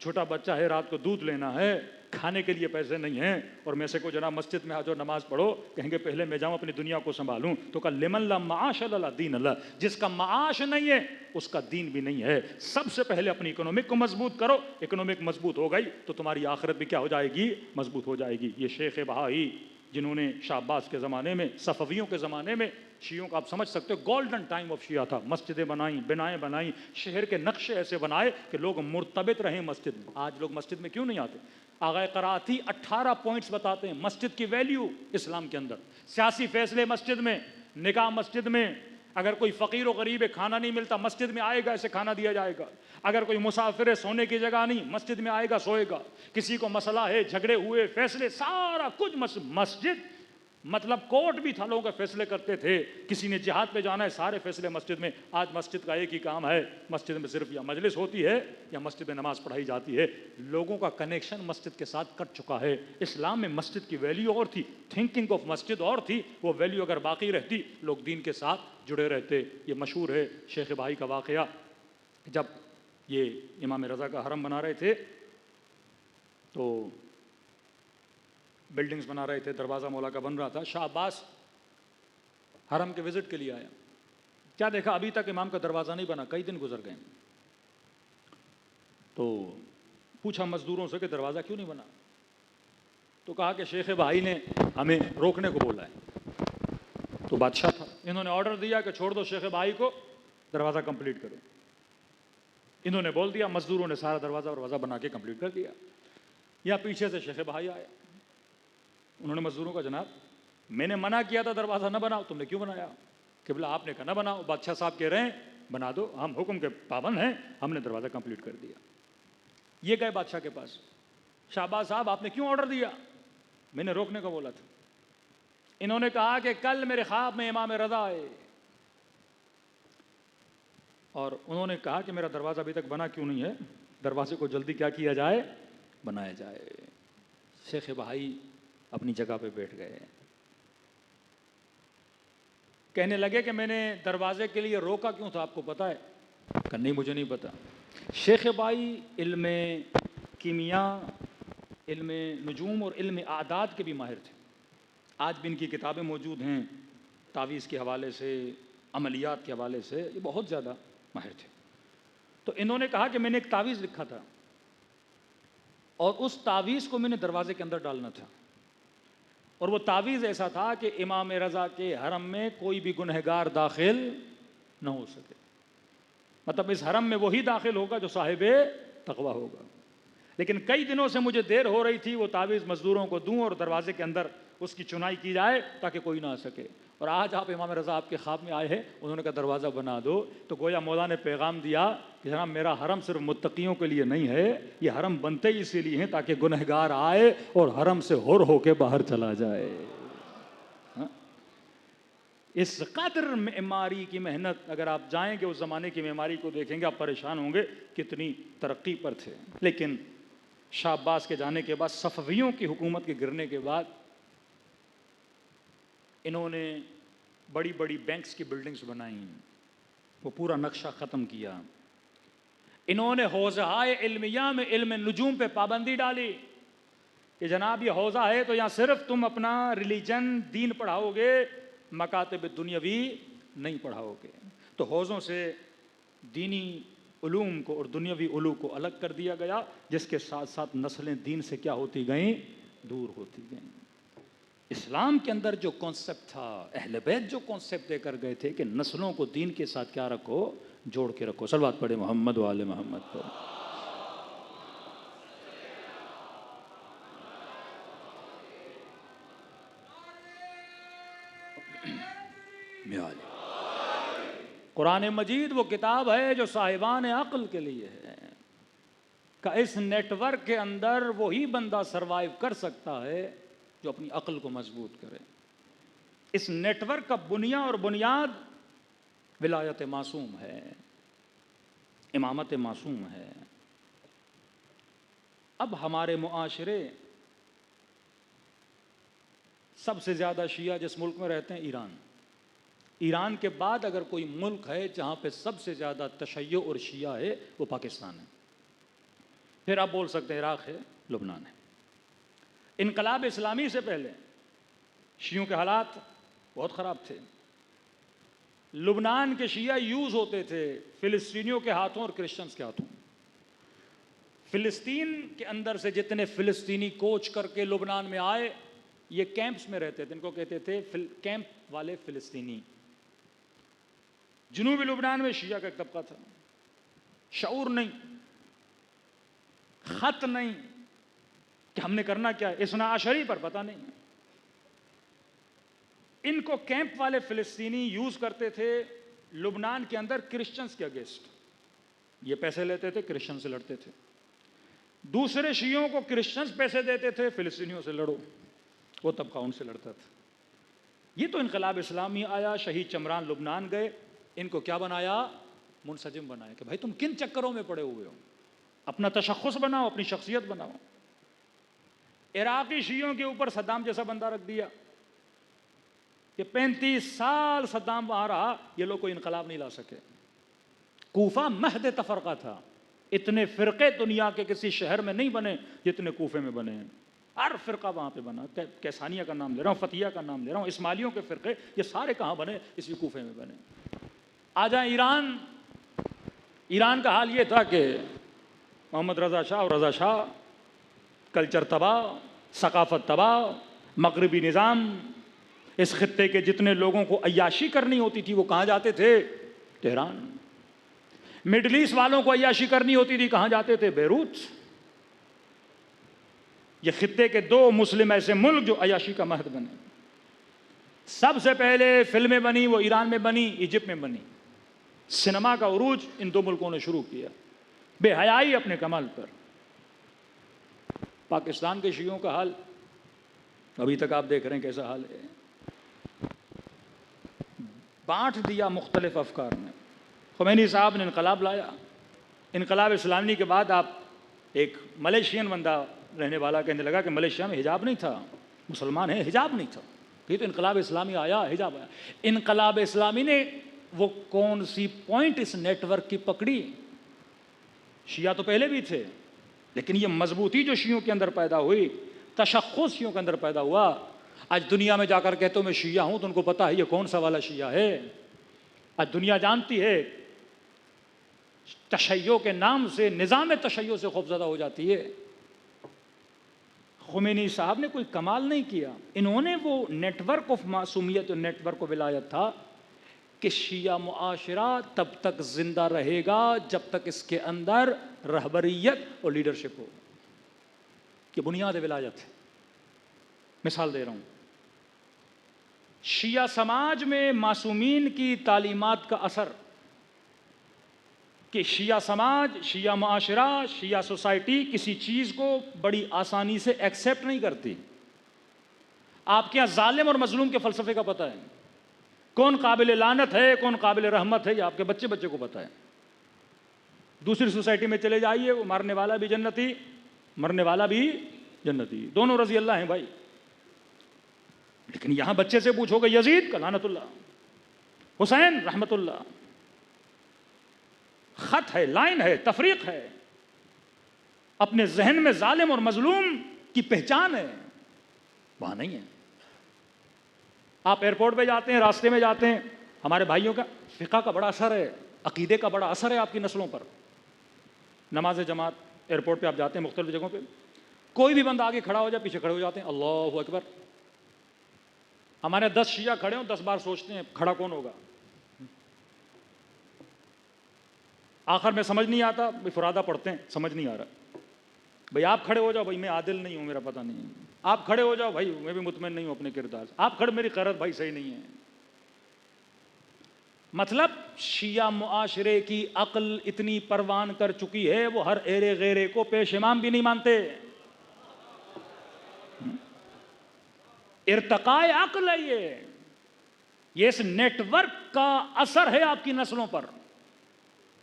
چھوٹا بچہ ہے رات کو دودھ لینا ہے، کھانے کے لیے پیسے نہیں ہیں، اور میں سے کو جناب مسجد میں آ جاؤ نماز پڑھو، کہیں گے پہلے میں جاؤں اپنی دنیا کو سنبھالوں۔ تو کہا لمن لا معاش لا دین اللہ، جس کا معاش نہیں ہے اس کا دین بھی نہیں ہے۔ سب سے پہلے اپنی اکنامک کو مضبوط کرو، اکنامک مضبوط ہو گئی تو تمہاری آخرت بھی کیا ہو جائے گی؟ مضبوط ہو جائے گی۔ یہ شیخ بہائی جنہوں نے شاہ عباس کے زمانے میں، صفویوں کے زمانے میں، شیعوں کا آپ سمجھ سکتے ہو گولڈن ٹائم آف شیعہ تھا، مسجدیں بنائیں، بنائیں بنائیں، شہر کے نقشے ایسے بنائے کہ لوگ مرتبط رہیں مسجد میں۔ آج لوگ مسجد میں کیوں نہیں آتے؟ آغا قراتی 18 پوائنٹس بتاتے ہیں مسجد کی ویلیو اسلام کے اندر۔ سیاسی فیصلے مسجد میں، نکاح مسجد میں، اگر کوئی فقیر و غریب ہے کھانا نہیں ملتا مسجد میں آئے گا اسے کھانا دیا جائے گا، اگر کوئی مسافر ہے سونے کی جگہ نہیں مسجد میں آئے گا سوئے گا، کسی کو مسئلہ ہے جھگڑے ہوئے فیصلے سارا کچھ مسجد، مطلب کورٹ بھی تھا، لوگوں کے فیصلے کرتے تھے، کسی نے جہاد پہ جانا ہے سارے فیصلے مسجد میں۔ آج مسجد کا ایک ہی کام ہے، مسجد میں صرف یا مجلس ہوتی ہے یا مسجد میں نماز پڑھائی جاتی ہے، لوگوں کا کنیکشن مسجد کے ساتھ کٹ چکا ہے۔ اسلام میں مسجد کی ویلیو اور تھی، تھنکنگ آف مسجد اور تھی، وہ ویلیو اگر باقی رہتی لوگ دین کے ساتھ جڑے رہتے۔ یہ مشہور ہے شیخ بہائی کا واقعہ، جب یہ امام رضا کا حرم بنا رہے تھے تو بلڈنگز بنا رہے تھے، دروازہ مولا کا بن رہا تھا، شاہ عباس حرم کے وزٹ کے لیے آیا، کیا دیکھا ابھی تک امام کا دروازہ نہیں بنا، کئی دن گزر گئے، تو پوچھا مزدوروں سے کہ دروازہ کیوں نہیں بنا، تو کہا کہ شیخ بھائی نے ہمیں روکنے کو بولا ہے۔ تو بادشاہ تھا، انہوں نے آرڈر دیا کہ چھوڑ دو شیخ بھائی کو، دروازہ کمپلیٹ کرو۔ انہوں نے بول دیا، مزدوروں نے سارا دروازہ بنا کے کمپلیٹ کر دیا. یا پیچھے سے شیخ بھائی آئے، انہوں نے مزدوروں کا، جناب میں نے منع کیا تھا دروازہ نہ بناؤ، تم نے کیوں بنایا؟ قبلہ آپ نے کہا نہ بناؤ، بادشاہ صاحب کہہ رہے ہیں بنا دو، ہم حکم کے پابند ہیں، ہم نے دروازہ کمپلیٹ کر دیا. یہ گئے بادشاہ کے پاس، شہباز صاحب آپ نے کیوں آرڈر دیا؟ میں نے روکنے کو بولا تھا. انہوں نے کہا کہ کل میرے خواب میں امام رضا آئے اور انہوں نے کہا کہ میرا دروازہ ابھی تک بنا کیوں نہیں ہے، دروازے کو جلدی کیا کیا جائے، بنایا جائے. شیخ بھائی اپنی جگہ پہ بیٹھ گئے، کہنے لگے کہ میں نے دروازے کے لیے روکا کیوں تھا آپ کو پتا ہے؟ کہ نہیں مجھے نہیں پتا. شیخ بھائی علم کیمیا، علم نجوم اور علم اعداد کے بھی ماہر تھے. آج بھی ان کی کتابیں موجود ہیں، تعویذ کے حوالے سے، عملیات کے حوالے سے یہ بہت زیادہ ماہر تھے. تو انہوں نے کہا کہ میں نے ایک تعویذ لکھا تھا اور اس تعویذ کو میں نے دروازے کے اندر ڈالنا تھا، اور وہ تعویذ ایسا تھا کہ امام رضا کے حرم میں کوئی بھی گنہگار داخل نہ ہو سکے. مطلب اس حرم میں وہی داخل ہوگا جو صاحب تقویٰ ہوگا. لیکن کئی دنوں سے مجھے دیر ہو رہی تھی وہ تعویذ مزدوروں کو دوں اور دروازے کے اندر اس کی چنائی کی جائے تاکہ کوئی نہ آ سکے. اور آج آپ امام رضا آپ کے خواب میں آئے ہیں، انہوں نے کہا دروازہ بنا دو. تو گویا مولا نے پیغام دیا کہ جناب میرا حرم صرف متقیوں کے لیے نہیں ہے، یہ حرم بنتے ہی اسی لیے ہیں تاکہ گنہگار آئے اور حرم سے ہور ہو کے باہر چلا جائے. اس قدر معماری کی محنت، اگر آپ جائیں گے اس زمانے کی معماری کو دیکھیں گے آپ پریشان ہوں گے کتنی ترقی پر تھے. لیکن شاہ عباس کے جانے کے بعد، صفویوں کی حکومت کے گرنے کے بعد، انہوں نے بڑی بڑی بینکس کی بلڈنگز بنائیں، وہ پورا نقشہ ختم کیا. انہوں نے حوزہائے علمیہ میں علم نجوم پہ پابندی ڈالی کہ جناب یہ حوزہ ہے تو یہاں صرف تم اپنا ریلیجن، دین پڑھاؤ گے، مکاتب دنیاوی نہیں پڑھاؤ گے. تو حوزوں سے دینی علوم کو اور دنیاوی علوم کو الگ کر دیا گیا، جس کے ساتھ ساتھ نسلیں دین سے کیا ہوتی گئیں، دور ہوتی گئیں. اسلام کے اندر جو کانسیپٹ تھا، اہل بیت جو کانسیپٹ دے کر گئے تھے کہ نسلوں کو دین کے ساتھ کیا رکھو، جوڑ کے رکھو. صلوات پڑھے محمد و آل محمد پر. قرآن مجید وہ کتاب ہے جو صاحبان عقل کے لیے ہے، کہ اس نیٹ ورک کے اندر وہی بندہ سروائیو کر سکتا ہے جو اپنی عقل کو مضبوط کرے. اس نیٹ ورک کا بنیاد ولایت معصوم ہے، امامت معصوم ہے. اب ہمارے معاشرے سب سے زیادہ شیعہ جس ملک میں رہتے ہیں ایران کے بعد اگر کوئی ملک ہے جہاں پہ سب سے زیادہ تشیع اور شیعہ ہے وہ پاکستان ہے. پھر آپ بول سکتے ہیں عراق ہے، لبنان ہے. انقلاب اسلامی سے پہلے شیعوں کے حالات بہت خراب تھے. لبنان کے شیعہ یوز ہوتے تھے فلسطینیوں کے ہاتھوں اور کرسچنز کے ہاتھوں. فلسطین کے اندر سے جتنے فلسطینی کوچ کر کے لبنان میں آئے، یہ کیمپس میں رہتے تھے، ان کو کہتے تھے کیمپ والے فلسطینی. جنوبی لبنان میں شیعہ کا ایک طبقہ تھا، شعور نہیں، خط نہیں کہ ہم نے کرنا کیا ہے، اثنا عشری پر پتہ نہیں. ان کو کیمپ والے فلسطینی یوز کرتے تھے لبنان کے اندر کرسچنز کے اگینسٹ. یہ پیسے لیتے تھے، کرسچن سے لڑتے تھے. دوسرے شیعوں کو کرسچنز پیسے دیتے تھے، فلسطینیوں سے لڑو، وہ طبقہ ان سے لڑتا تھا. یہ تو انقلاب اسلامی آیا، شہید چمران لبنان گئے، ان کو کیا بنایا، منسجم بنایا کہ بھائی تم کن چکروں میں پڑے ہوئے ہو، اپنا تشخص بناؤ، اپنی شخصیت بناؤ. عراقی شیعوں کے اوپر صدام جیسا بندہ رکھ دیا کہ 35 سال صدام وہاں رہا، یہ لوگ کوئی انقلاب نہیں لا سکے. کوفہ مہد تفرقہ تھا، اتنے فرقے دنیا کے کسی شہر میں نہیں بنے جتنے کوفے میں بنے ہیں. ہر فرقہ وہاں پہ بنا. کیسانیہ کا نام لے رہا ہوں، فتیہ کا نام لے رہا ہوں، اسماعیلیوں کے فرقے، یہ سارے کہاں بنے، اسی کوفے میں بنے. آ جائیں ایران کا حال یہ تھا کہ محمد رضا شاہ اور رضا شاہ، کلچر تباہ، ثقافت تباہ، مغربی نظام. اس خطے کے جتنے لوگوں کو عیاشی کرنی ہوتی تھی وہ کہاں جاتے تھے، تہران. مڈل ایسٹ والوں کو عیاشی کرنی ہوتی تھی، کہاں جاتے تھے؟ بیروت۔ یہ خطے کے 2 مسلم ایسے ملک جو عیاشی کا مہد بنے۔ سب سے پہلے فلمیں بنی وہ ایران میں بنی، ایجپٹ میں بنی۔ سینما کا عروج ان 2 ملکوں نے شروع کیا، بے حیائی اپنے کمال پر۔ پاکستان کے شیعوں کا حال ابھی تک آپ دیکھ رہے ہیں کیسا حال ہے، بانٹ دیا مختلف افکار میں۔ خمینی صاحب نے انقلاب لایا، انقلاب اسلامی کے بعد آپ ایک ملیشین بندہ رہنے والا کہنے لگا کہ ملیشیا میں حجاب نہیں تھا، مسلمان ہیں حجاب نہیں تھا، یہ تو انقلاب اسلامی آیا حجاب آیا۔ انقلاب اسلامی نے وہ کون سی پوائنٹ اس نیٹ ورک کی پکڑی؟ شیعہ تو پہلے بھی تھے، لیکن یہ مضبوطی جو شیعوں کے اندر پیدا ہوئی، تشخص شیعوں کے اندر پیدا ہوا۔ آج دنیا میں جا کر کہتے ہوں میں شیعہ ہوں تو ان کو پتا ہے یہ کون سا والا شیعہ ہے۔ آج دنیا جانتی ہے، تشیع کے نام سے، نظام تشیع سے خوفزدہ ہو جاتی ہے۔ خمینی صاحب نے کوئی کمال نہیں کیا، انہوں نے وہ نیٹ ورک آف معصومیت، نیٹ ورک آف ولایت تھا کہ شیعہ معاشرہ تب تک زندہ رہے گا جب تک اس کے اندر رہبریت اور لیڈرشپ ہو۔ یہ بنیاد ولایت ہے۔ مثال دے رہا ہوں، شیعہ سماج میں معصومین کی تعلیمات کا اثر کہ شیعہ سماج، شیعہ معاشرہ، شیعہ سوسائٹی کسی چیز کو بڑی آسانی سے ایکسیپٹ نہیں کرتی۔ آپ کے یہاں ظالم اور مظلوم کے فلسفے کا پتہ ہے، کون قابل لعنت ہے کون قابل رحمت ہے، یہ آپ کے بچے بچے کو پتہ ہے۔ دوسری سوسائٹی میں چلے جائیے، وہ مارنے والا بھی جنتی، مرنے والا بھی جنتی، دونوں رضی اللہ ہیں بھائی۔ لیکن یہاں بچے سے پوچھو گے یزید کا لعنت اللہ، حسین رحمت اللہ، خط ہے، لائن ہے، تفریق ہے، اپنے ذہن میں ظالم اور مظلوم کی پہچان ہے، وہاں نہیں ہے۔ آپ ایئرپورٹ پہ جاتے ہیں، راستے میں جاتے ہیں، ہمارے بھائیوں کا فقہ کا بڑا اثر ہے، عقیدے کا بڑا اثر ہے آپ کی نسلوں پر۔ نماز جماعت ایئرپورٹ پہ آپ جاتے ہیں مختلف جگہوں پہ، کوئی بھی بندہ آگے کھڑا ہو جائے پیچھے کھڑے ہو جاتے ہیں، اللہ اکبر۔ ہمارے 10 شیعہ کھڑے ہوں 10 بار سوچتے ہیں کھڑا کون ہوگا۔ آخر میں سمجھ نہیں آتا، فرادہ پڑھتے ہیں، سمجھ نہیں آ رہا، بھئی آپ کھڑے ہو جاؤ، بھئی میں عادل نہیں ہوں، میرا پتہ نہیں ہے، آپ کھڑے ہو جاؤ، بھائی میں بھی مطمئن نہیں ہوں اپنے کردار سے، آپ کھڑے، میری قیرت بھائی صحیح نہیں ہے۔ مطلب شیعہ معاشرے کی عقل اتنی پروان کر چکی ہے، وہ ہر ایرے غیرے کو پیش امام بھی نہیں مانتے۔ ارتقاء عقل ہے یہ اس نیٹ ورک کا اثر ہے آپ کی نسلوں پر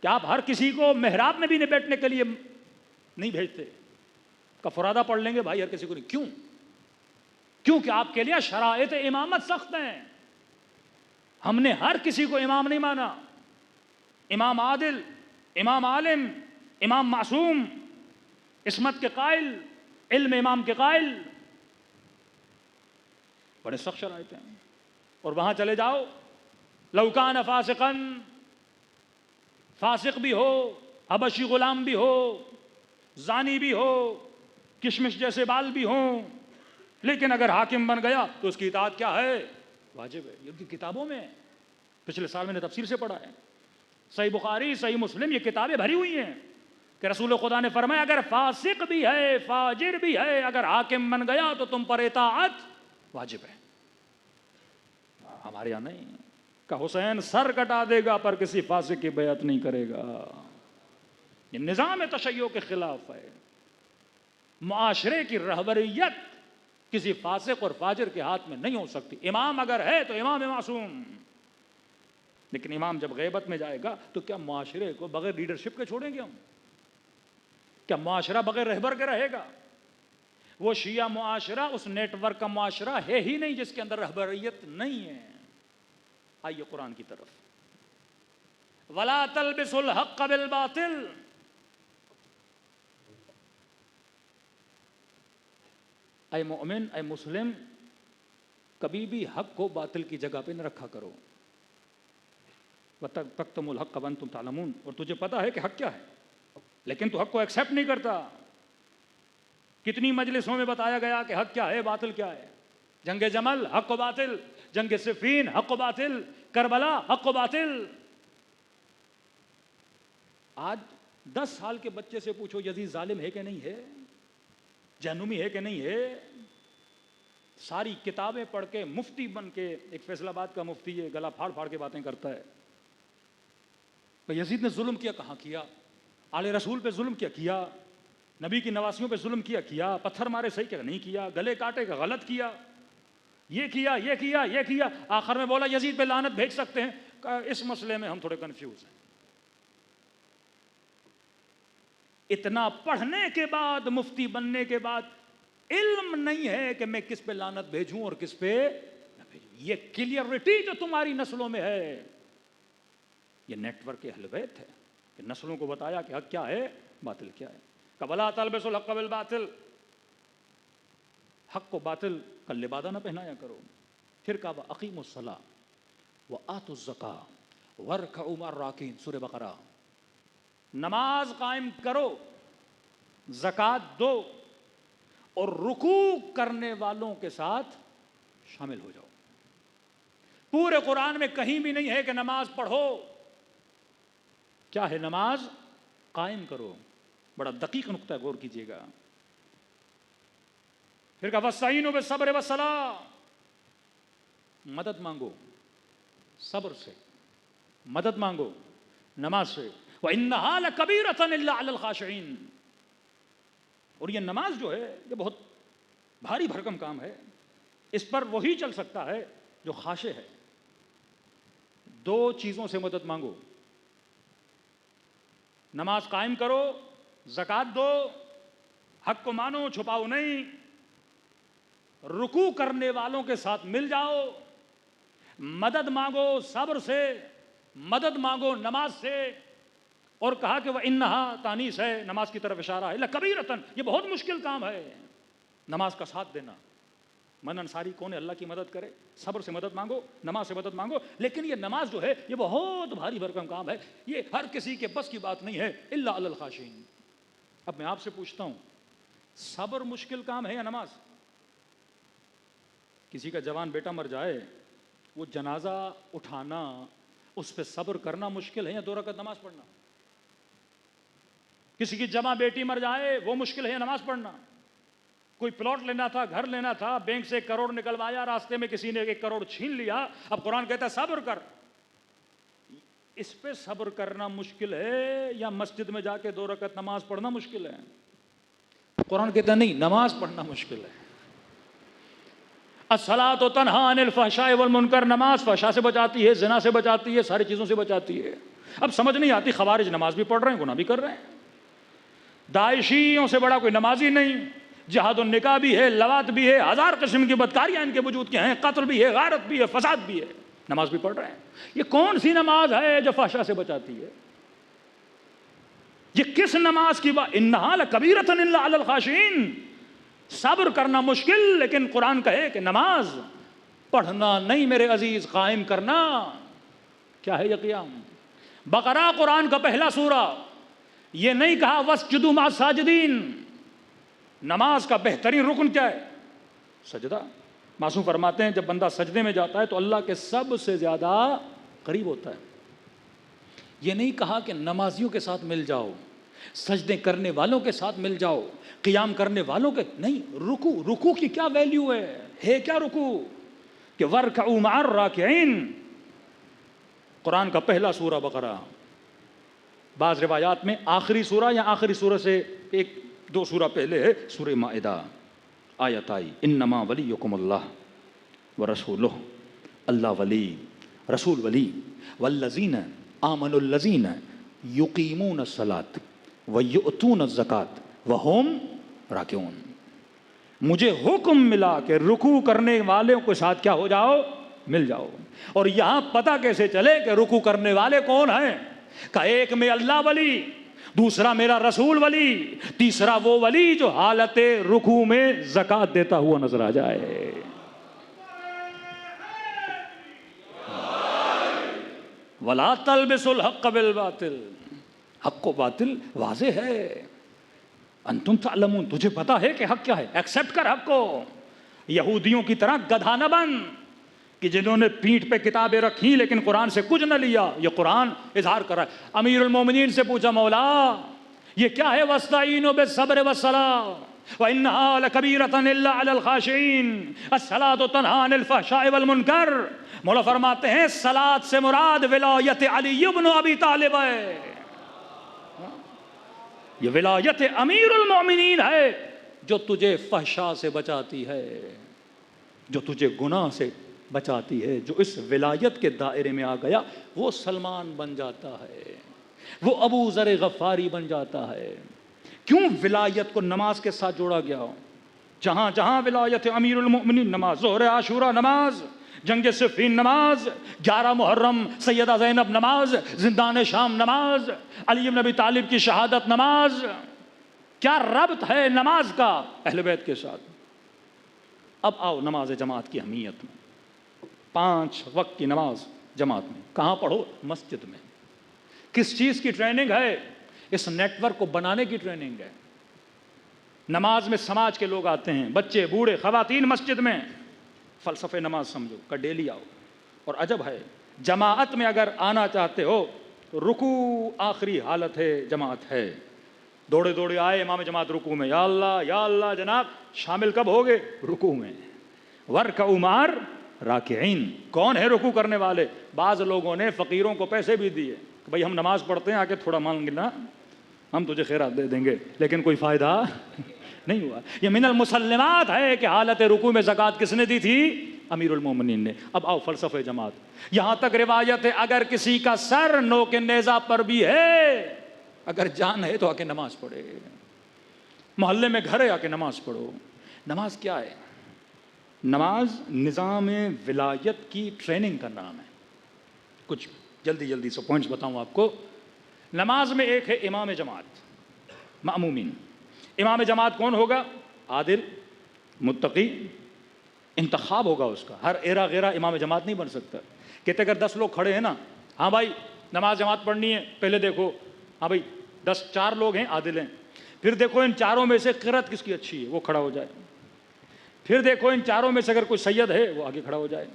کہ آپ ہر کسی کو محراب میں بھی نہیں بیٹھنے کے لیے نہیں بھیجتے، کا فرادہ پڑھ لیں گے بھائی ہر کسی کو نہیں، کیوں؟ کیونکہ آپ کے لیے شرائط امامت سخت ہیں۔ ہم نے ہر کسی کو امام نہیں مانا، امام عادل، امام عالم، امام معصوم، عصمت کے قائل، علم امام کے قائل، بڑے سخت شرائط ہیں۔ اور وہاں چلے جاؤ، لو کان فاسقا، فاسق بھی ہو، حبشی غلام بھی ہو، زانی بھی ہو، کشمش جیسے بال بھی ہوں، لیکن اگر حاکم بن گیا تو اس کی اطاعت کیا ہے؟ واجب ہے۔ یہ ان کی کتابوں میں پچھلے سال میں نے تفسیر سے پڑھا ہے، صحیح بخاری، صحیح مسلم، یہ کتابیں بھری ہوئی ہیں کہ رسول خدا نے فرمایا اگر فاسق بھی ہے، فاجر بھی ہے، اگر حاکم بن گیا تو تم پر اطاعت واجب ہے۔ ہمارے یہاں نہیں کہ حسین سر کٹا دے گا پر کسی فاسق کی بیعت نہیں کرے گا، یہ نظام تشیع کے خلاف ہے۔ معاشرے کی رہبریت کسی فاسق اور فاجر کے ہاتھ میں نہیں ہو سکتی۔ امام اگر ہے تو امام معصوم، لیکن امام جب غیبت میں جائے گا تو کیا معاشرے کو بغیر لیڈرشپ کے چھوڑیں گے ہم؟ کیا معاشرہ بغیر رہبر کے رہے گا؟ وہ شیعہ معاشرہ اس نیٹ ورک کا معاشرہ ہے ہی نہیں جس کے اندر رہبریت نہیں ہے۔ آئیے قرآن کی طرف، وَلَا تَلْبِسُوا الْحَقَّ بِالْبَاطِلِ، اے مومن، اے مسلم، کبھی بھی حق کو باطل کی جگہ پہ نہ رکھا کرو۔ وَتَكْتُمُوا الْحَقَّ وَأَنْتُمْ تَعْلَمُونَ، اور تجھے پتا ہے کہ حق کیا ہے لیکن تو حق کو ایکسیپٹ نہیں کرتا۔ کتنی مجلسوں میں بتایا گیا کہ حق کیا ہے باطل کیا ہے، جنگ جمل حق و باطل، جنگ صفین حق و باطل، کربلا حق و باطل۔ آج 10 سال کے بچے سے پوچھو یزید ظالم ہے کہ نہیں ہے، جہنمی ہے کہ نہیں ہے، ساری کتابیں پڑھ کے مفتی بن کے، ایک فیصل آباد کا مفتی ہے، گلا پھاڑ پھاڑ کے باتیں کرتا ہے کہ یزید نے ظلم کیا، کہاں کیا، آل رسول پہ ظلم کیا، نبی کی نواسیوں پہ ظلم کیا، پتھر مارے صحیح کیا نہیں کیا، گلے کاٹے کا غلط کیا، یہ کیا، آخر میں بولا یزید پہ لعنت بھیج سکتے ہیں. اس مسئلے میں ہم تھوڑے کنفیوز ہیں. اتنا پڑھنے کے بعد، مفتی بننے کے بعد علم نہیں ہے کہ میں کس پہ لعنت بھیجوں اور کس پہ نہ بھیجوں. یہ کلیئرٹی جو تمہاری نسلوں میں ہے، یہ نیٹ ورک اہل بیت ہے کہ نسلوں کو بتایا کہ حق کیا ہے، باطل کیا ہے. وَلَا تَلْبِسُوا الْحَقَّ بِالْبَاطِلِ، حق کو باطل کا لبادہ نہ پہنایا کرو. پھر کہا وَأَقِیمُوا الصَّلَاةَ وَآتُوا الزَّکَاةَ وَارْکَعُوا مَعَ الرَّاکِعِینَ. سورہ بقرہ. نماز قائم کرو، زکوٰۃ دو اور رکوع کرنے والوں کے ساتھ شامل ہو جاؤ. پورے قرآن میں کہیں بھی نہیں ہے کہ نماز پڑھو. کیا ہے نماز؟ قائم کرو. بڑا دقیق نقطہ غور کیجیے گا. پھر کہا وَاسْتَعِینُوا بِالصَّبْرِ وَالصَّلَاةِ، مدد مانگو صبر سے، مدد مانگو نماز سے. وَإِنَّهَا لَكَبِيرَةٌ إِلَّا عَلَى الْخَاشِعِينَ. اور یہ نماز جو ہے یہ بہت بھاری بھرکم کام ہے، اس پر وہی چل سکتا ہے جو خاشع ہے. دو چیزوں سے مدد مانگو، نماز قائم کرو، زکوٰۃ دو، حق کو مانو چھپاؤ نہیں، رکوع کرنے والوں کے ساتھ مل جاؤ، مدد مانگو صبر سے، مدد مانگو نماز سے. اور کہا کہ وَإِنَّهَا تانیث ہے، نماز کی طرف اشارہ ہے. لَكَبِيرَةٌ، یہ بہت مشکل کام ہے نماز کا ساتھ دینا. من انصاری کون ہے اللہ کی مدد کرے؟ صبر سے مدد مانگو، نماز سے مدد مانگو. لیکن یہ نماز جو ہے یہ بہت بھاری بھرکم کام ہے، یہ ہر کسی کے بس کی بات نہیں ہے. إِلَّا عَلَى الْخَاشِعِينَ. اب میں آپ سے پوچھتا ہوں، صبر مشکل کام ہے یا نماز؟ کسی کا جوان بیٹا مر جائے، وہ جنازہ اٹھانا، اس پہ صبر کرنا مشکل ہے یا 2 رکعت نماز پڑھنا؟ کسی کی جمع بیٹی مر جائے، وہ مشکل ہے یا نماز پڑھنا؟ کوئی پلاٹ لینا تھا، گھر لینا تھا، بینک سے 1 کروڑ نکلوایا، راستے میں کسی نے 1 کروڑ چھین لیا، اب قرآن کہتا ہے صبر کر. اس پہ صبر کرنا مشکل ہے یا مسجد میں جا کے 2 رکعت نماز پڑھنا مشکل ہے؟ قرآن کہتا ہے نہیں، نماز پڑھنا مشکل ہے. الصلاۃ تنہی عن الفحشاء والمنکر، نماز فحشاء سے بچاتی ہے، زنا سے بچاتی ہے، ساری چیزوں سے بچاتی ہے. اب سمجھ نہیں آتی، خوارج نماز بھی پڑھ رہے ہیں، گناہ بھی کر رہے ہیں. داعشیوں سے بڑا کوئی نمازی نہیں. جہاد النکاح بھی ہے، لواط بھی ہے، 1000 قسم کی بدکاریاں ان کے وجود کے ہیں، قتل بھی ہے، غارت بھی ہے، فساد بھی ہے، نماز بھی پڑھ رہے ہیں. یہ کون سی نماز ہے جو فحشاء سے بچاتی ہے؟ یہ کس نماز کی بات؟ انہا لکبیرۃ الا علی الخاشعین. صبر کرنا مشکل، لیکن قرآن کہے کہ نماز پڑھنا نہیں میرے عزیز، قائم کرنا. کیا ہے یہ قیام؟ بقرہ قرآن کا پہلا سورہ. یہ نہیں کہا واسجدوا مع الساجدین. نماز کا بہترین رکن کیا ہے؟ سجدہ. معصوم فرماتے ہیں جب بندہ سجدے میں جاتا ہے تو اللہ کے سب سے زیادہ قریب ہوتا ہے. یہ نہیں کہا کہ نمازیوں کے ساتھ مل جاؤ، سجدے کرنے والوں کے ساتھ مل جاؤ، قیام کرنے والوں کے نہیں. رکوع کی کیا ویلیو ہے کیا رکوع؟ کہ وَارْكَعُوا مَعَ الرَّاكِعِينَ. قرآن کا پہلا سورہ بقرہ. بعض روایات میں آخری سورہ یا آخری سورہ سے 1-2 سورہ پہلے ہے سورہ مائدہ. آیت آئی انما ولیکم اللہ ورسولہ. اللہ ولی، رسول ولی. والذین آمنوا الذین یقیمون الصلاۃ ویؤتون الزکاۃ وہم راکعون. مجھے حکم ملا کہ رکوع کرنے والوں کے ساتھ کیا ہو جاؤ؟ مل جاؤ. اور یہاں پتہ کیسے چلے کہ رکوع کرنے والے کون ہیں؟ کہ ایک میں اللہ ولی، دوسرا میرا رسول ولی، تیسرا وہ ولی جو حالت رکوع میں زکوٰۃ دیتا ہوا نظر آ جائے. وَلَا تَلْبِسُوا الْحَقَّ بِالْبَاطِلِ. حق و باطل واضح ہے. انتم تعلمون، تجھے پتا ہے کہ حق کیا ہے، ایکسیپٹ کر حق کو. یہودیوں کی طرح گدھا نہ بن کہ جنہوں نے پیٹھ پہ کتابیں رکھی لیکن قرآن سے کچھ نہ لیا. یہ قرآن اظہار کر رہا ہے. امیر المومنین سے پوچھا مولا یہ کیا ہے؟ وَاسْتَعِينُوا بِالصَّبْرِ وَالصَّلَاةِ وَإِنَّهَا لَكَبِيرَةٌ إِلَّا عَلَى الْخَاشِعِينَ الصَّلَاةُ تَنْهَىٰ عَنِ الْفَحْشَاءِ وَالْمُنكَرِ. مولا فرماتے ہیں صلاۃ سے مراد ولایت علی ابن ابی طالب ہے. یہ ولایت امیر المومنین ہے جو تجھے فحشاء سے بچاتی ہے، جو تجھے گناہ سے بچاتی ہے. جو اس ولایت کے دائرے میں آ گیا وہ سلمان بن جاتا ہے، وہ ابو ذر غفاری بن جاتا ہے. کیوں ولایت کو نماز کے ساتھ جوڑا گیا ہو؟ جہاں جہاں ولایت امیر المؤمنین، نماز ظہر عاشورہ، نماز جنگ صفین، نماز 11 محرم سیدہ زینب، نماز زندان شام، نماز علی بن ابی طالب کی شہادت، نماز. کیا ربط ہے نماز کا اہل بیت کے ساتھ؟ اب آؤ نماز جماعت کی اہمیت میں. 5 وقت کی نماز جماعت میں کہاں پڑھو؟ مسجد میں. کس چیز کی ٹریننگ ہے؟ اس نیٹ ورک کو بنانے کی ٹریننگ ہے. نماز میں سماج کے لوگ آتے ہیں، بچے، بوڑھے، خواتین مسجد میں. فلسفے نماز سمجھو کہ ڈیلی آؤ. اور عجب ہے جماعت میں اگر آنا چاہتے ہو تو رکوع آخری حالت ہے، جماعت ہے. دوڑے دوڑے آئے امام جماعت رکوع میں، یا اللہ جناب شامل کب ہوگے؟ رکوع میں. ورکعوا مع راکعین. کون ہے رکوع کرنے والے؟ بعض لوگوں نے فقیروں کو پیسے بھی دیے کہ بھائی ہم نماز پڑھتے ہیں، آ کے تھوڑا مانگنا ہم تجھے خیرات دے دیں گے، لیکن کوئی فائدہ نہیں ہوا. یہ من المسلمات ہے کہ حالت رکوع میں زکوٰۃ کس نے دی تھی؟ امیر المومنین نے. اب آؤ فلسفہ جماعت. یہاں تک روایت ہے اگر کسی کا سر نوک نیزہ پر بھی ہے، اگر جان ہے تو آ کے نماز پڑھے. محلے میں گھر ہے، آ کے نماز پڑھو. نماز کیا ہے؟ نماز نظام ولایت کی ٹریننگ کا نام ہے. کچھ جلدی سے پوائنٹس بتاؤں آپ کو. نماز میں ایک ہے امام جماعت، مأمومین. امام جماعت کون ہوگا؟ عادل، متقی. انتخاب ہوگا اس کا. ہر ایرا غیرہ امام جماعت نہیں بن سکتا. کہتے اگر 10 لوگ کھڑے ہیں نا، ہاں بھائی نماز جماعت پڑھنی ہے، پہلے دیکھو ہاں بھائی 4 لوگ ہیں عادل ہیں، پھر دیکھو ان چاروں میں سے قرأت کس کی اچھی ہے، وہ کھڑا ہو جائے. پھر دیکھو ان چاروں میں سے اگر کوئی سید ہے وہ آگے کھڑا ہو جائے.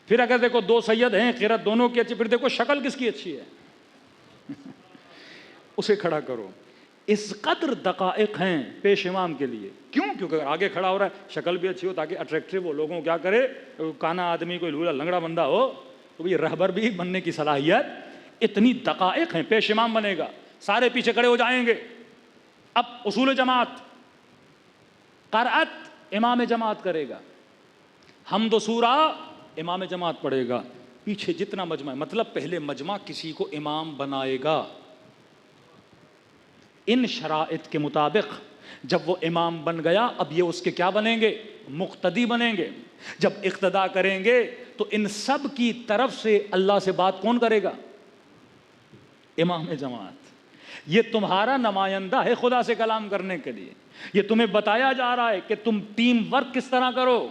پھر اگر دیکھو 2 سید ہیں، قرأت دونوں کی اچھی، پھر دیکھو شکل کس کی اچھی ہے اسے کھڑا کرو. اس قدر دقائق ہیں پیش امام کے لیے. کیوں؟ کیونکہ اگر آگے کھڑا ہو رہا ہے شکل بھی اچھی ہو تاکہ اٹریکٹیو ہو، لوگوں کیا کرے، کانا آدمی کوئی لولا لنگڑا بندہ ہو تو یہ رہبر بھی بننے کی صلاحیت. اتنی دقائق ہیں. پیش امام بنے گا، سارے پیچھے کھڑے ہو جائیں گے. اب اصول جماعت، قرأت امام جماعت کرے گا، حمد و سورہ امام جماعت پڑھے گا. پیچھے جتنا مجمع ہے، مطلب پہلے مجمع کسی کو امام بنائے گا. ان شرائط کے مطابق جب وہ امام بن گیا اب یہ اس کے کیا بنیں گے؟ مقتدی بنیں گے. جب اقتدا کریں گے تو ان سب کی طرف سے اللہ سے بات کون کرے گا؟ امام جماعت. یہ تمہارا نمائندہ ہے خدا سے کلام کرنے کے لیے. یہ تمہیں بتایا جا رہا ہے کہ تم ٹیم ورک کس طرح کرو.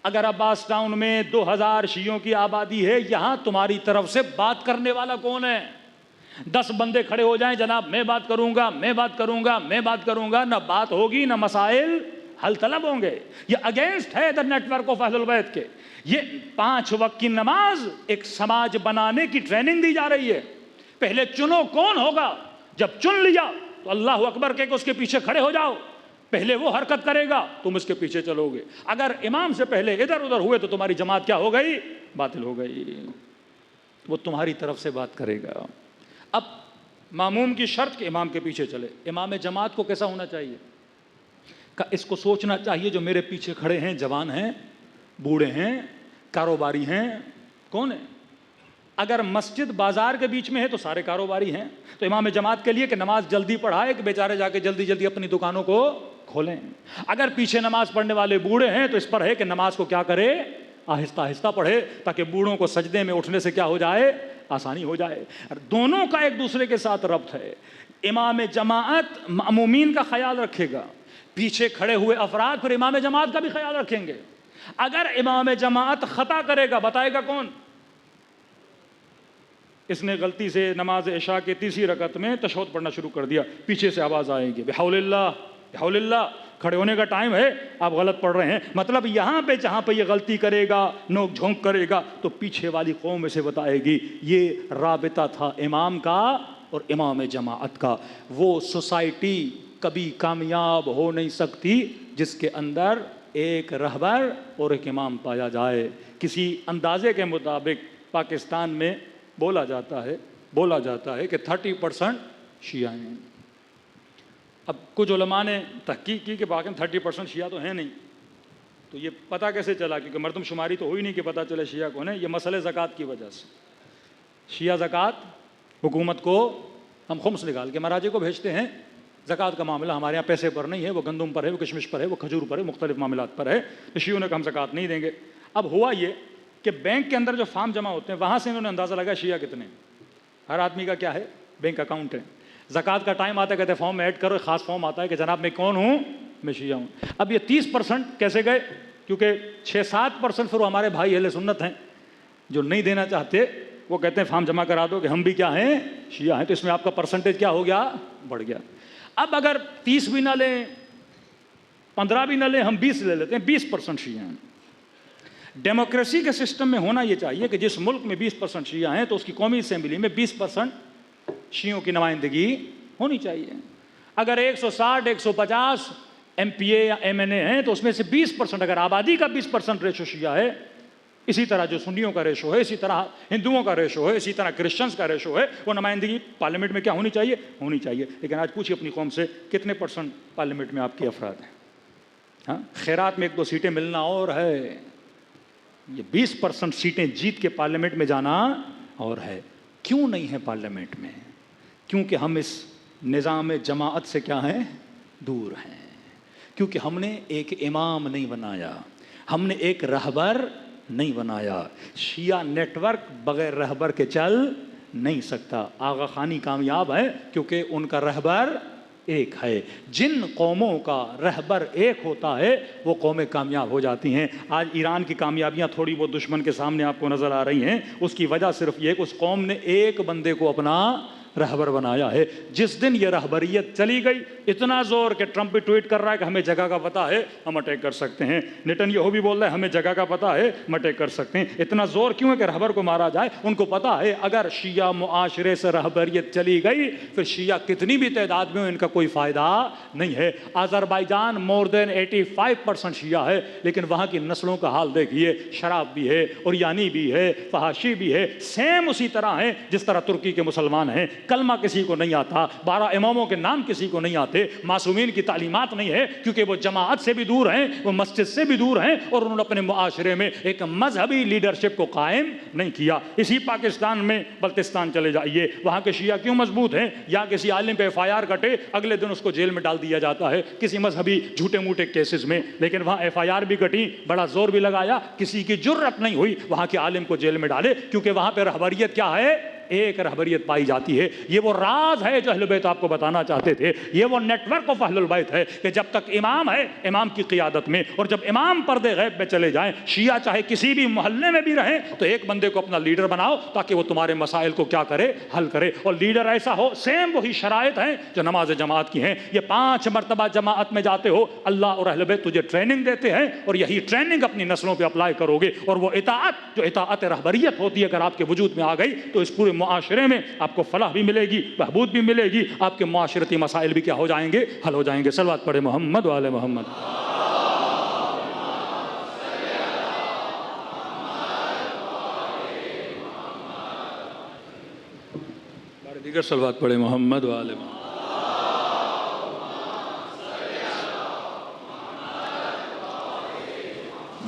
اگر عباس ٹاؤن میں 2000 شیعوں کی آبادی ہے، یہاں تمہاری طرف سے بات کرنے والا کون ہے؟ 10 بندے کھڑے ہو جائیں، جناب میں بات کروں گا، میں بات کروں گا، میں بات کروں گا، نہ بات ہوگی نہ مسائل حل طلب ہوں گے. یہ اگینسٹ ہے دا نیٹ ورک آف اہل البیت کے. یہ 5 وقت کی نماز ایک سماج بنانے کی ٹریننگ دی جا رہی ہے. پہلے چنو کون ہوگا، جب چن لیا تو اللہ اکبر کہ اس کے پیچھے کھڑے ہو جاؤ. پہلے وہ حرکت کرے گا، تم اس کے پیچھے چلو گے. اگر امام سے پہلے ادھر ادھر ہوئے تو تمہاری جماعت کیا ہو گئی؟ باطل ہو گئی. وہ تمہاری طرف سے بات کرے گا. اب ماموم کی شرط کہ امام کے پیچھے چلے. امام جماعت کو کیسا ہونا چاہیے؟ کہ اس کو سوچنا چاہیے جو میرے پیچھے کھڑے ہیں جوان ہیں، بوڑھے ہیں، کاروباری ہیں، کون ہیں؟ اگر مسجد بازار کے بیچ میں ہے تو سارے کاروباری ہیں. تو امام جماعت کے لیے کہ نماز جلدی پڑھائے کہ بیچارے جا کے جلدی جلدی اپنی دکانوں کو کھولیں. اگر پیچھے نماز پڑھنے والے بوڑھے ہیں تو اس پر ہے کہ نماز کو کیا کرے؟ آہستہ آہستہ پڑھے تاکہ بوڑھوں کو سجدے میں اٹھنے سے کیا ہو جائے؟ آسانی ہو جائے. دونوں کا ایک دوسرے کے ساتھ ربط ہے. امام جماعت مأمومین کا خیال رکھے گا، پیچھے کھڑے ہوئے افراد پھر امام جماعت کا بھی خیال رکھیں گے. اگر امام جماعت خطا کرے گا بتائے گا کون؟ اس نے غلطی سے نماز عشاء کے 3 رکعت میں تشہد پڑھنا شروع کر دیا، پیچھے سے آواز آئے گی بحول اللہ حول اللہ، کھڑے ہونے کا ٹائم ہے، آپ غلط پڑھ رہے ہیں. مطلب یہاں پہ جہاں پہ یہ غلطی کرے گا، نوک جھونک کرے گا، تو پیچھے والی قوم اسے بتائے گی. یہ رابطہ تھا امام کا اور امام جماعت کا. وہ سوسائٹی کبھی کامیاب ہو نہیں سکتی جس کے اندر ایک رہبر اور ایک امام پایا جائے. کسی اندازے کے مطابق پاکستان میں بولا جاتا ہے کہ 30% شیعہ ہیں. اب کچھ علماء نے تحقیق کی کہ باقی 30% شیعہ تو ہیں نہیں. تو یہ پتہ کیسے چلا؟ کیونکہ مردم شماری تو ہوئی نہیں کہ پتہ چلے شیعہ کون ہے. یہ مسئلہ زکوٰۃ کی وجہ سے. شیعہ زکوٰۃ حکومت کو ہم خمس نکال کے مراجع کو بھیجتے ہیں. زکوٰۃ کا معاملہ ہمارے یہاں پیسے پر نہیں ہے، وہ گندم پر ہے، وہ کشمش پر ہے، وہ کھجور پر ہے، مختلف معاملات پر ہے. تو شیعوں نے کہا ہم زکوٰۃ نہیں دیں گے. اب ہوا یہ کہ بینک کے اندر جو فارم جمع ہوتے ہیں وہاں سے انہوں نے اندازہ لگا شیعہ کتنے. ہر آدمی کا کیا ہے؟ بینک اکاؤنٹ ہے. زکوٰۃ کا ٹائم آتا ہے، کہتے ہیں فارم میں ایڈ کرو. ایک خاص فارم آتا ہے کہ جناب میں کون ہوں؟ میں شیعہ ہوں. اب یہ 30% کیسے گئے؟ کیونکہ 6-7% پھر وہ ہمارے بھائی اہل سنت ہیں جو نہیں دینا چاہتے. وہ کہتے ہیں فارم جمع کرا دو کہ ہم بھی کیا ہیں؟ شیعہ ہیں. تو اس میں آپ کا پرسنٹیج کیا ہو گیا؟ بڑھ گیا. اب اگر 30 بھی نہ لیں، 15 بھی نہ لیں، ہم 20 لے لیتے ہیں، 20% شیعہ ہیں. ڈیموکریسی کے سسٹم میں ہونا یہ چاہیے کہ جس ملک میں 20% شیعہ ہیں تو اس کی قومی اسمبلی میں 20% شیعوں کی نمائندگی ہونی چاہیے. اگر 160-150 ایم پی اے یا ایم این اے ہیں تو اس میں سے 20%، اگر آبادی کا 20% ریشو شیعہ ہے، اسی طرح جو سنیوں کا ریشو ہے، اسی طرح ہندوؤں کا ریشو ہے، اسی طرح کرسچنز کا ریشو ہے، وہ نمائندگی پارلیمنٹ میں کیا ہونی چاہیے؟ ہونی چاہیے. لیکن آج پوچھیے اپنی قوم سے کتنے % پارلیمنٹ میں آپ کے افراد ہیں؟ ہاں، خیرات میں 1-2 سیٹیں ملنا اور ہے، یہ 20% سیٹیں جیت کے پارلیمنٹ میں جانا اور ہے. کیوں نہیں ہے پارلیمنٹ میں؟ کیونکہ ہم اس نظام جماعت سے کیا ہیں؟ دور ہیں. کیونکہ ہم نے ایک امام نہیں بنایا، ہم نے ایک رہبر نہیں بنایا. شیعہ نیٹ ورک بغیر رہبر کے چل نہیں سکتا. آغا خانی کامیاب ہے کیونکہ ان کا رہبر ایک ہے. جن قوموں کا رہبر ایک ہوتا ہے وہ قومیں کامیاب ہو جاتی ہیں. آج ایران کی کامیابیاں تھوڑی بہت دشمن کے سامنے آپ کو نظر آ رہی ہیں، اس کی وجہ صرف یہ کہ اس قوم نے ایک بندے کو اپنا رہبر بنایا ہے. جس دن یہ رہبریت چلی گئی، اتنا زور کہ ٹرمپ بھی ٹویٹ کر رہا ہے کہ ہمیں جگہ کا پتہ ہے، ہم اٹیک کر سکتے ہیں. نیتن یاہو بھی بول رہا ہے ہمیں جگہ کا پتہ ہے، ہم اٹیک کر سکتے ہیں. اتنا زور کیوں ہے کہ رہبر کو مارا جائے؟ ان کو پتہ ہے اگر شیعہ معاشرے سے رہبریت چلی گئی پھر شیعہ کتنی بھی تعداد میں ہو ان کا کوئی فائدہ نہیں ہے. آذربائیجان more than 85% شیعہ ہے، لیکن وہاں کی نسلوں کا حال دیکھیے. شراب بھی ہے، اوریانی بھی ہے، فحاشی بھی ہے، سیم اسی طرح ہیں جس طرح ترکی کے مسلمان ہیں. کلمہ کسی کو نہیں آتا، 12 اماموں کے نام کسی کو نہیں آتے، معصومین کی تعلیمات نہیں ہے، کیونکہ وہ جماعت سے بھی دور ہیں، وہ مسجد سے بھی دور ہیں، اور انہوں نے اپنے معاشرے میں ایک مذہبی لیڈرشپ کو قائم نہیں کیا. اسی پاکستان میں بلتستان چلے جائیے، وہاں کے شیعہ کیوں مضبوط ہیں؟ یا کسی عالم پہ FIR کٹے، اگلے دن اس کو جیل میں ڈال دیا جاتا ہے کسی مذہبی جھوٹے موٹے کیسز میں. لیکن وہاں FIR بھی کٹی، بڑا زور بھی لگایا، کسی کی جرأت نہیں ہوئی وہاں کے عالم کو جیل میں ڈالے، کیونکہ وہاں پہ رہبریت کیا ہے؟ ایک رہبریت پائی جاتی ہے. یہ وہ راز ہے جو اہل بیت آپ کو بتانا چاہتے تھے. یہ وہ نیٹ ورک آف اہل البیت ہے کہ جب تک امام ہے، امام کی قیادت میں، اور جب امام پردے غیب میں چلے جائیں، شیعہ چاہے کسی بھی محلے میں بھی رہیں تو ایک بندے کو اپنا لیڈر بناؤ تاکہ وہ تمہارے مسائل کو کیا کرے؟ حل کرے. اور لیڈر ایسا ہو، سیم وہی شرائط ہیں جو نماز جماعت کی ہیں. یہ 5 مرتبہ جماعت میں جاتے ہو، اللہ اور اہل بیت تجھے ٹریننگ دیتے ہیں، اور یہی ٹریننگ اپنی نسلوں پہ اپلائی کرو گے. اور وہ اطاعت جو اطاعت رہبریت ہوتی ہے اگر آپ کے وجود میں آ گئی تو اس پورے معاشرے میں آپ کو فلاح بھی ملے گی، بہبود بھی ملے گی، آپ کے معاشرتی مسائل بھی کیا ہو جائیں گے؟ حل ہو جائیں گے. صلوات پڑھے محمد و آل محمد. بارے دیگر صلوات پڑھے محمد و آل محمد.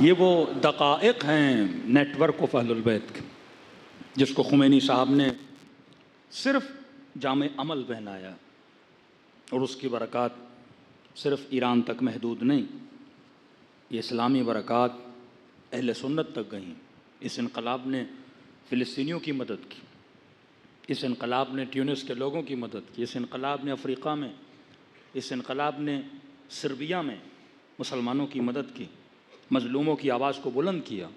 یہ وہ دقائق ہیں نیٹ ورک آف اہل البیت کے، جس کو خمینی صاحب نے صرف جامع عمل پہنایا، اور اس کی برکات صرف ایران تک محدود نہیں، یہ اسلامی برکات اہل سنت تک گئیں. اس انقلاب نے فلسطینیوں کی مدد کی، اس انقلاب نے ٹیونس کے لوگوں کی مدد کی، اس انقلاب نے افریقہ میں، اس انقلاب نے سربیا میں مسلمانوں کی مدد کی، مظلوموں کی آواز کو بلند کیا.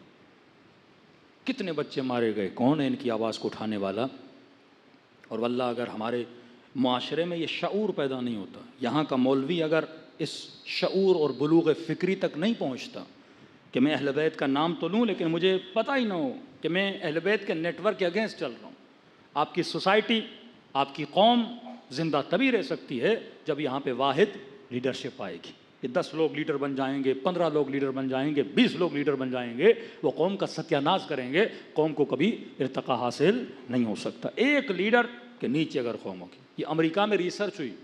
کتنے بچے مارے گئے، کون ہے ان کی آواز کو اٹھانے والا؟ اور واللہ اگر ہمارے معاشرے میں یہ شعور پیدا نہیں ہوتا، یہاں کا مولوی اگر اس شعور اور بلوغ فکری تک نہیں پہنچتا کہ میں اہل بیت کا نام تو لوں لیکن مجھے پتہ ہی نہ ہو کہ میں اہل بیت کے نیٹ ورک کے اگینسٹ چل رہا ہوں. آپ کی سوسائٹی، آپ کی قوم زندہ تبھی رہ سکتی ہے جب یہاں پہ واحد لیڈرشپ آئے گی. کہ 10 لوگ لیڈر بن جائیں گے، 15 لوگ لیڈر بن جائیں گے، 20 لوگ لیڈر بن جائیں گے، وہ قوم کا ستیہ ناش کریں گے، قوم کو کبھی ارتقا حاصل نہیں ہو سکتا. ایک لیڈر کے نیچے اگر قوم ہوگی. یہ امریکہ میں ریسرچ ہوئی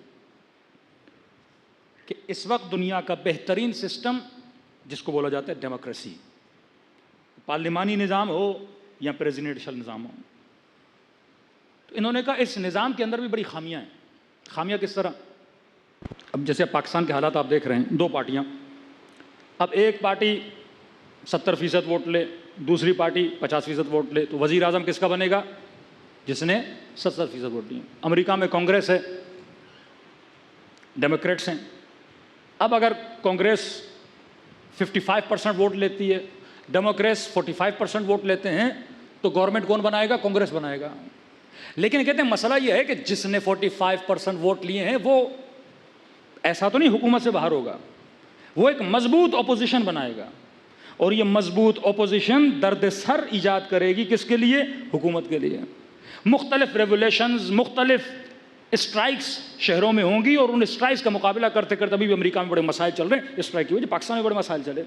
کہ اس وقت دنیا کا بہترین سسٹم جس کو بولا جاتا ہے ڈیموکریسی، پارلیمانی نظام ہو یا پریزیڈنشل نظام ہو. تو انہوں نے کہا اس نظام کے اندر بھی بڑی خامیاں ہیں. خامیاں کس طرح؟ اب جیسے پاکستان کے حالات آپ دیکھ رہے ہیں، 2 پارٹیاں. اب ایک پارٹی 70% ووٹ لے، دوسری پارٹی 50% ووٹ لے، تو وزیر اعظم کس کا بنے گا؟ جس نے 70% ووٹ دیے. امریکہ میں کانگریس ہے، ڈیموکریٹس ہیں. اب اگر کانگریس 55% ووٹ لیتی ہے، ڈیموکریٹس 45% ووٹ لیتے ہیں، تو گورنمنٹ کون بنائے گا؟ کانگریس بنائے گا. لیکن کہتے ہیں مسئلہ یہ ہے کہ جس نے 45% ووٹ لیے ہیں وہ ایسا تو نہیں حکومت سے باہر ہوگا، وہ ایک مضبوط اپوزیشن بنائے گا. اور یہ مضبوط اپوزیشن درد سر ایجاد کرے گی کس کے لیے؟ حکومت کے لیے. مختلف ریولیشنز، مختلف اسٹرائکس شہروں میں ہوں گی، اور ان اسٹرائکس کا مقابلہ کرتے کرتے ابھی بھی امریکہ میں بڑے مسائل چل رہے ہیں اسٹرائک کی وجہ. پاکستان میں بڑے مسائل چلے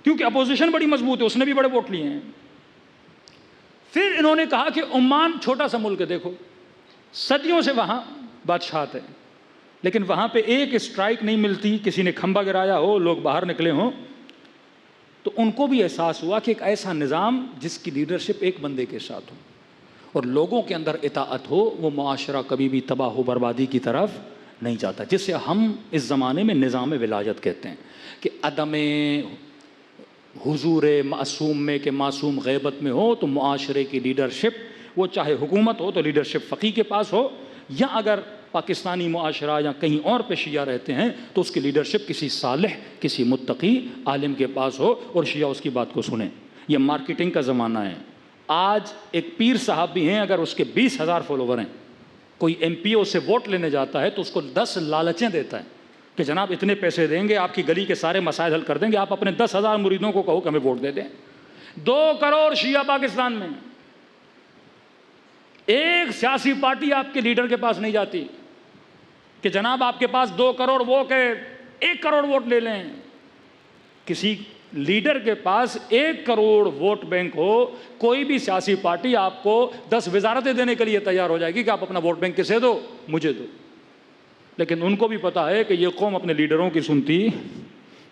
کیونکہ اپوزیشن بڑی مضبوط ہے، اس نے بھی بڑے ووٹ لیے ہیں. پھر انہوں نے کہا کہ عمان چھوٹا سا ملک ہے، دیکھو صدیوں سے وہاں بادشاہت ہے، لیکن وہاں پہ ایک اسٹرائک نہیں ملتی، کسی نے کھمبا گرایا ہو، لوگ باہر نکلے ہوں. تو ان کو بھی احساس ہوا کہ ایک ایسا نظام جس کی لیڈرشپ ایک بندے کے ساتھ ہو اور لوگوں کے اندر اطاعت ہو، وہ معاشرہ کبھی بھی تباہ و بربادی کی طرف نہیں جاتا. جسے ہم اس زمانے میں نظام ولایت کہتے ہیں کہ عدم حضور معصوم میں کہ معصوم غیبت میں ہو، تو معاشرے کی لیڈرشپ وہ چاہے حکومت ہو تو لیڈرشپ فقیہ کے پاس ہو، یا اگر پاکستانی معاشرہ یا کہیں اور پہ شیعہ رہتے ہیں تو اس کی لیڈرشپ کسی صالح، کسی متقی عالم کے پاس ہو اور شیعہ اس کی بات کو سنیں. یہ مارکیٹنگ کا زمانہ ہے. آج ایک پیر صاحب بھی ہیں، اگر اس کے 20,000 فالوور ہیں، کوئی ایم پی او سے ووٹ لینے جاتا ہے تو اس کو 10 لالچیں دیتا ہے کہ جناب اتنے پیسے دیں گے، آپ کی گلی کے سارے مسائل حل کر دیں گے، آپ اپنے 10,000 مریدوں کو کہو کہ ہمیں ووٹ دے دیں. 2 کروڑ شیعہ پاکستان میں، ایک سیاسی پارٹی آپ کے لیڈر کے پاس نہیں جاتی کہ جناب آپ کے پاس 2 کروڑ، وہ کہ 1 کروڑ ووٹ لے لیں. کسی لیڈر کے پاس 1 کروڑ ووٹ بینک ہو، کوئی بھی سیاسی پارٹی آپ کو 10 وزارتیں دینے کے لیے تیار ہو جائے گی کہ آپ اپنا ووٹ بینک کسے دو؟ مجھے دو. لیکن ان کو بھی پتا ہے کہ یہ قوم اپنے لیڈروں کی سنتی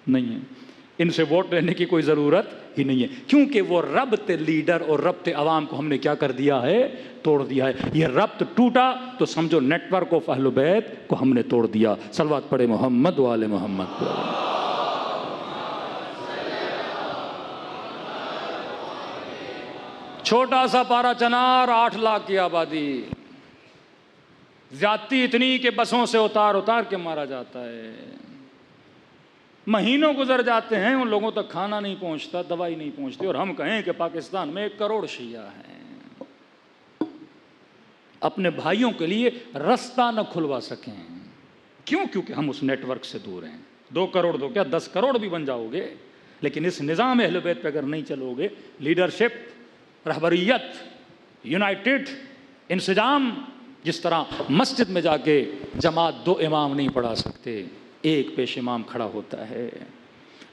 نہیں ہے، ان سے ووٹ لینے کی کوئی ضرورت ہی نہیں ہے، کیونکہ وہ ربط لیڈر اور ربط عوام کو ہم نے کیا کر دیا ہے؟ توڑ دیا ہے. یہ ربط ٹوٹا تو سمجھو نیٹ ورک آف اہل بیت کو ہم نے توڑ دیا. صلوات پڑھے محمد و آل محمد. چھوٹا سا پارا چنار، 8 لاکھ کی آبادی، زیادتی اتنی کہ بسوں سے اتار کے مارا جاتا ہے. مہینوں گزر جاتے ہیں، ان لوگوں تک کھانا نہیں پہنچتا، دوائی نہیں پہنچتی، اور ہم کہیں کہ پاکستان میں 1 کروڑ شیعہ ہیں. اپنے بھائیوں کے لیے رستہ نہ کھلوا سکیں. کیوں؟ کیونکہ ہم اس نیٹ ورک سے دور ہیں. 2 کروڑ دو کیا 10 کروڑ بھی بن جاؤ گے، لیکن اس نظام اہل بیت پہ اگر نہیں چلو گے، لیڈرشپ، رہبریت، یونائٹڈ انسجام، جس طرح مسجد میں جا کے جماعت 2 امام نہیں پڑھا سکتے، ایک پیش امام کھڑا ہوتا ہے،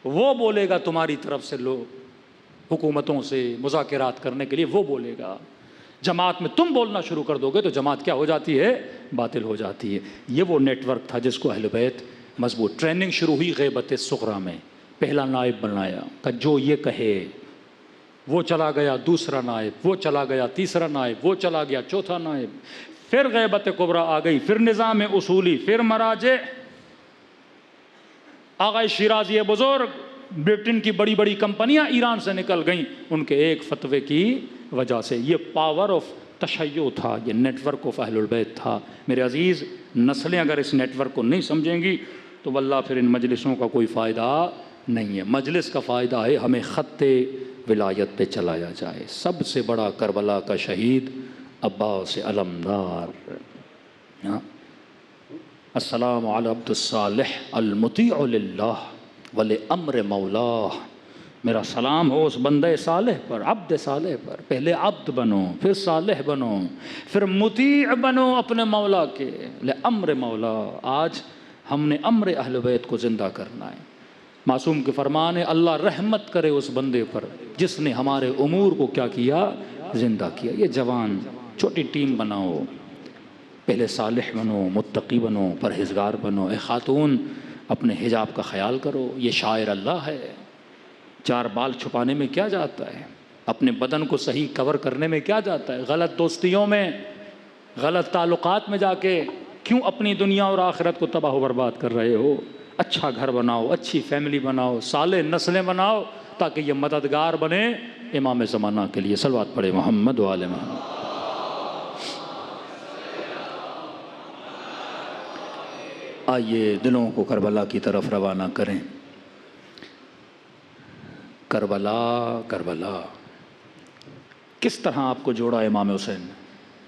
وہ بولے گا تمہاری طرف سے لوگ حکومتوں سے مذاکرات کرنے کے لیے، وہ بولے گا. جماعت میں تم بولنا شروع کر دو گے تو جماعت کیا ہو جاتی ہے؟ باطل ہو جاتی ہے. یہ وہ نیٹ ورک تھا جس کو اہل بیت مضبوط. ٹریننگ شروع ہوئی غیبت صغریٰ میں، پہلا نائب بنایا کہ جو یہ کہے، وہ چلا گیا دوسرا نائب، وہ چلا گیا تیسرا نائب، وہ چلا گیا چوتھا نائب. پھر غیبت کبریٰ آ گئی، پھر نظام اصولی، پھر مراجع. آغا شیرازی بزرگ، برٹن کی بڑی بڑی کمپنیاں ایران سے نکل گئیں ان کے ایک فتوے کی وجہ سے. یہ پاور آف تشیع تھا، یہ نیٹ ورک آف اہل البیت تھا. میرے عزیز، نسلیں اگر اس نیٹ ورک کو نہیں سمجھیں گی تو واللہ پھر ان مجلسوں کا کوئی فائدہ نہیں ہے. مجلس کا فائدہ ہے ہمیں خط ولایت پہ چلایا جائے. سب سے بڑا کربلا کا شہید عباس علمدار. السلام علی عبد الصالح المطیع للہ ولامر مولاہ، میرا سلام ہو اس بندہ صالح پر، عبد صالح پر۔ پہلے عبد بنو، پھر صالح بنو، پھر مطیع بنو اپنے مولا کے، لامر مولا۔ آج ہم نے امر اہل بیت کو زندہ کرنا ہے۔ معصوم کے فرمان ہے اللہ رحمت کرے اس بندے پر جس نے ہمارے امور کو کیا کیا، زندہ کیا۔ یہ جوان چھوٹی ٹیم بناؤ، پہلے صالح بنو، متقی بنو، پرہیزگار بنو۔ اے خاتون اپنے حجاب کا خیال کرو، یہ شاعر اللہ ہے۔ چار بال چھپانے میں کیا جاتا ہے، اپنے بدن کو صحیح کور کرنے میں کیا جاتا ہے؟ غلط دوستیوں میں، غلط تعلقات میں جا کے کیوں اپنی دنیا اور آخرت کو تباہ و برباد کر رہے ہو؟ اچھا گھر بناؤ، اچھی فیملی بناؤ، صالح نسلیں بناؤ، تاکہ یہ مددگار بنے امام زمانہ کے لیے۔ صلوات پڑھے محمد و آل محمد۔ آئیے دلوں کو کربلا کی طرف روانہ کریں۔ کربلا، کربلا کس طرح آپ کو جوڑا امام حسین نے؟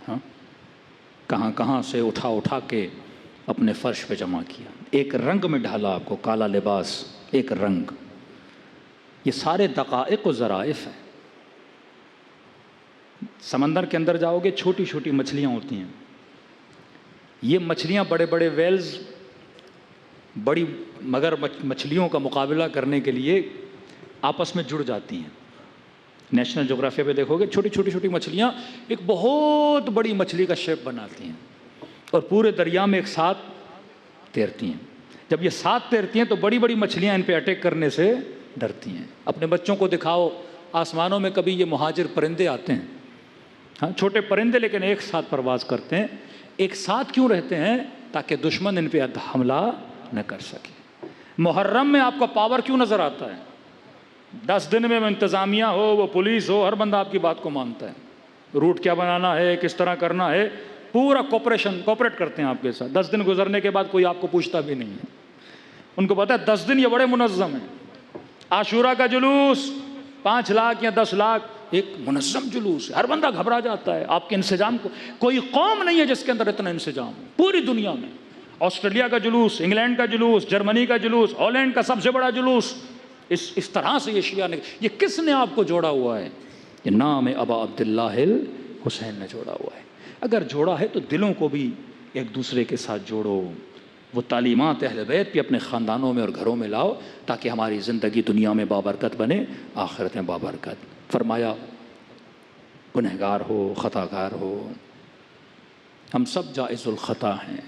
ہاں، کہاں کہاں سے اٹھا اٹھا کے اپنے فرش پہ جمع کیا، ایک رنگ میں ڈھالا آپ کو، کالا لباس، ایک رنگ۔ یہ سارے دقائق و ظرائف ہیں۔ سمندر کے اندر جاؤ گے، چھوٹی چھوٹی مچھلیاں ہوتی ہیں۔ یہ مچھلیاں بڑے بڑے ویلز، بڑی مگر مچھلیوں کا مقابلہ کرنے کے لیے آپس میں جڑ جاتی ہیں۔ نیشنل جغرافیہ پہ دیکھو گے، چھوٹی چھوٹی چھوٹی مچھلیاں ایک بہت بڑی مچھلی کا شیپ بناتی ہیں اور پورے دریا میں ایک ساتھ تیرتی ہیں۔ جب یہ ساتھ تیرتی ہیں تو بڑی بڑی مچھلیاں ان پہ اٹیک کرنے سے ڈرتی ہیں۔ اپنے بچوں کو دکھاؤ، آسمانوں میں کبھی یہ مہاجر پرندے آتے ہیں، ہاں چھوٹے پرندے، لیکن ایک ساتھ پرواز کرتے ہیں۔ ایک ساتھ کیوں رہتے ہیں؟ تاکہ دشمن ان پہ حملہ نہ کر سکے۔ محرم میں آپ کا پاور کیوں نظر آتا ہے؟ 10 دن میں انتظامیہ ہو، وہ پولیس ہو، ہر بندہ آپ کی بات کو مانتا ہے۔ روٹ کیا بنانا ہے، کس طرح کرنا ہے، پورا کوپریٹ کرتے ہیں آپ کے ساتھ۔ 10 دن گزرنے کے بعد کوئی آپ کو پوچھتا بھی نہیں ہے۔ ان کو پتا ہے 10 دن یہ بڑے منظم ہیں۔ عاشورہ کا جلوس 5 لاکھ یا 10 لاکھ، ایک منظم جلوس ہے، ہر بندہ گھبرا جاتا ہے آپ کے انسجام کو۔ کوئی قوم نہیں ہے جس کے اندر اتنا انسجام ہو پوری دنیا میں۔ آسٹریلیا کا جلوس، انگلینڈ کا جلوس، جرمنی کا جلوس، ہالینڈ کا سب سے بڑا جلوس، اس طرح سے یہ شیعہ نے، یہ کس نے آپ کو جوڑا ہوا ہے؟ یہ نام ابا عبداللہ الحسین نے جوڑا ہوا ہے۔ اگر جوڑا ہے تو دلوں کو بھی ایک دوسرے کے ساتھ جوڑو، وہ تعلیمات اہل بیت بھی اپنے خاندانوں میں اور گھروں میں لاؤ، تاکہ ہماری زندگی دنیا میں بابرکت بنے، آخرت میں بابرکت۔ فرمایا گنہگار ہو، خطاکار ہو، ہم سب جائز الخطا ہیں،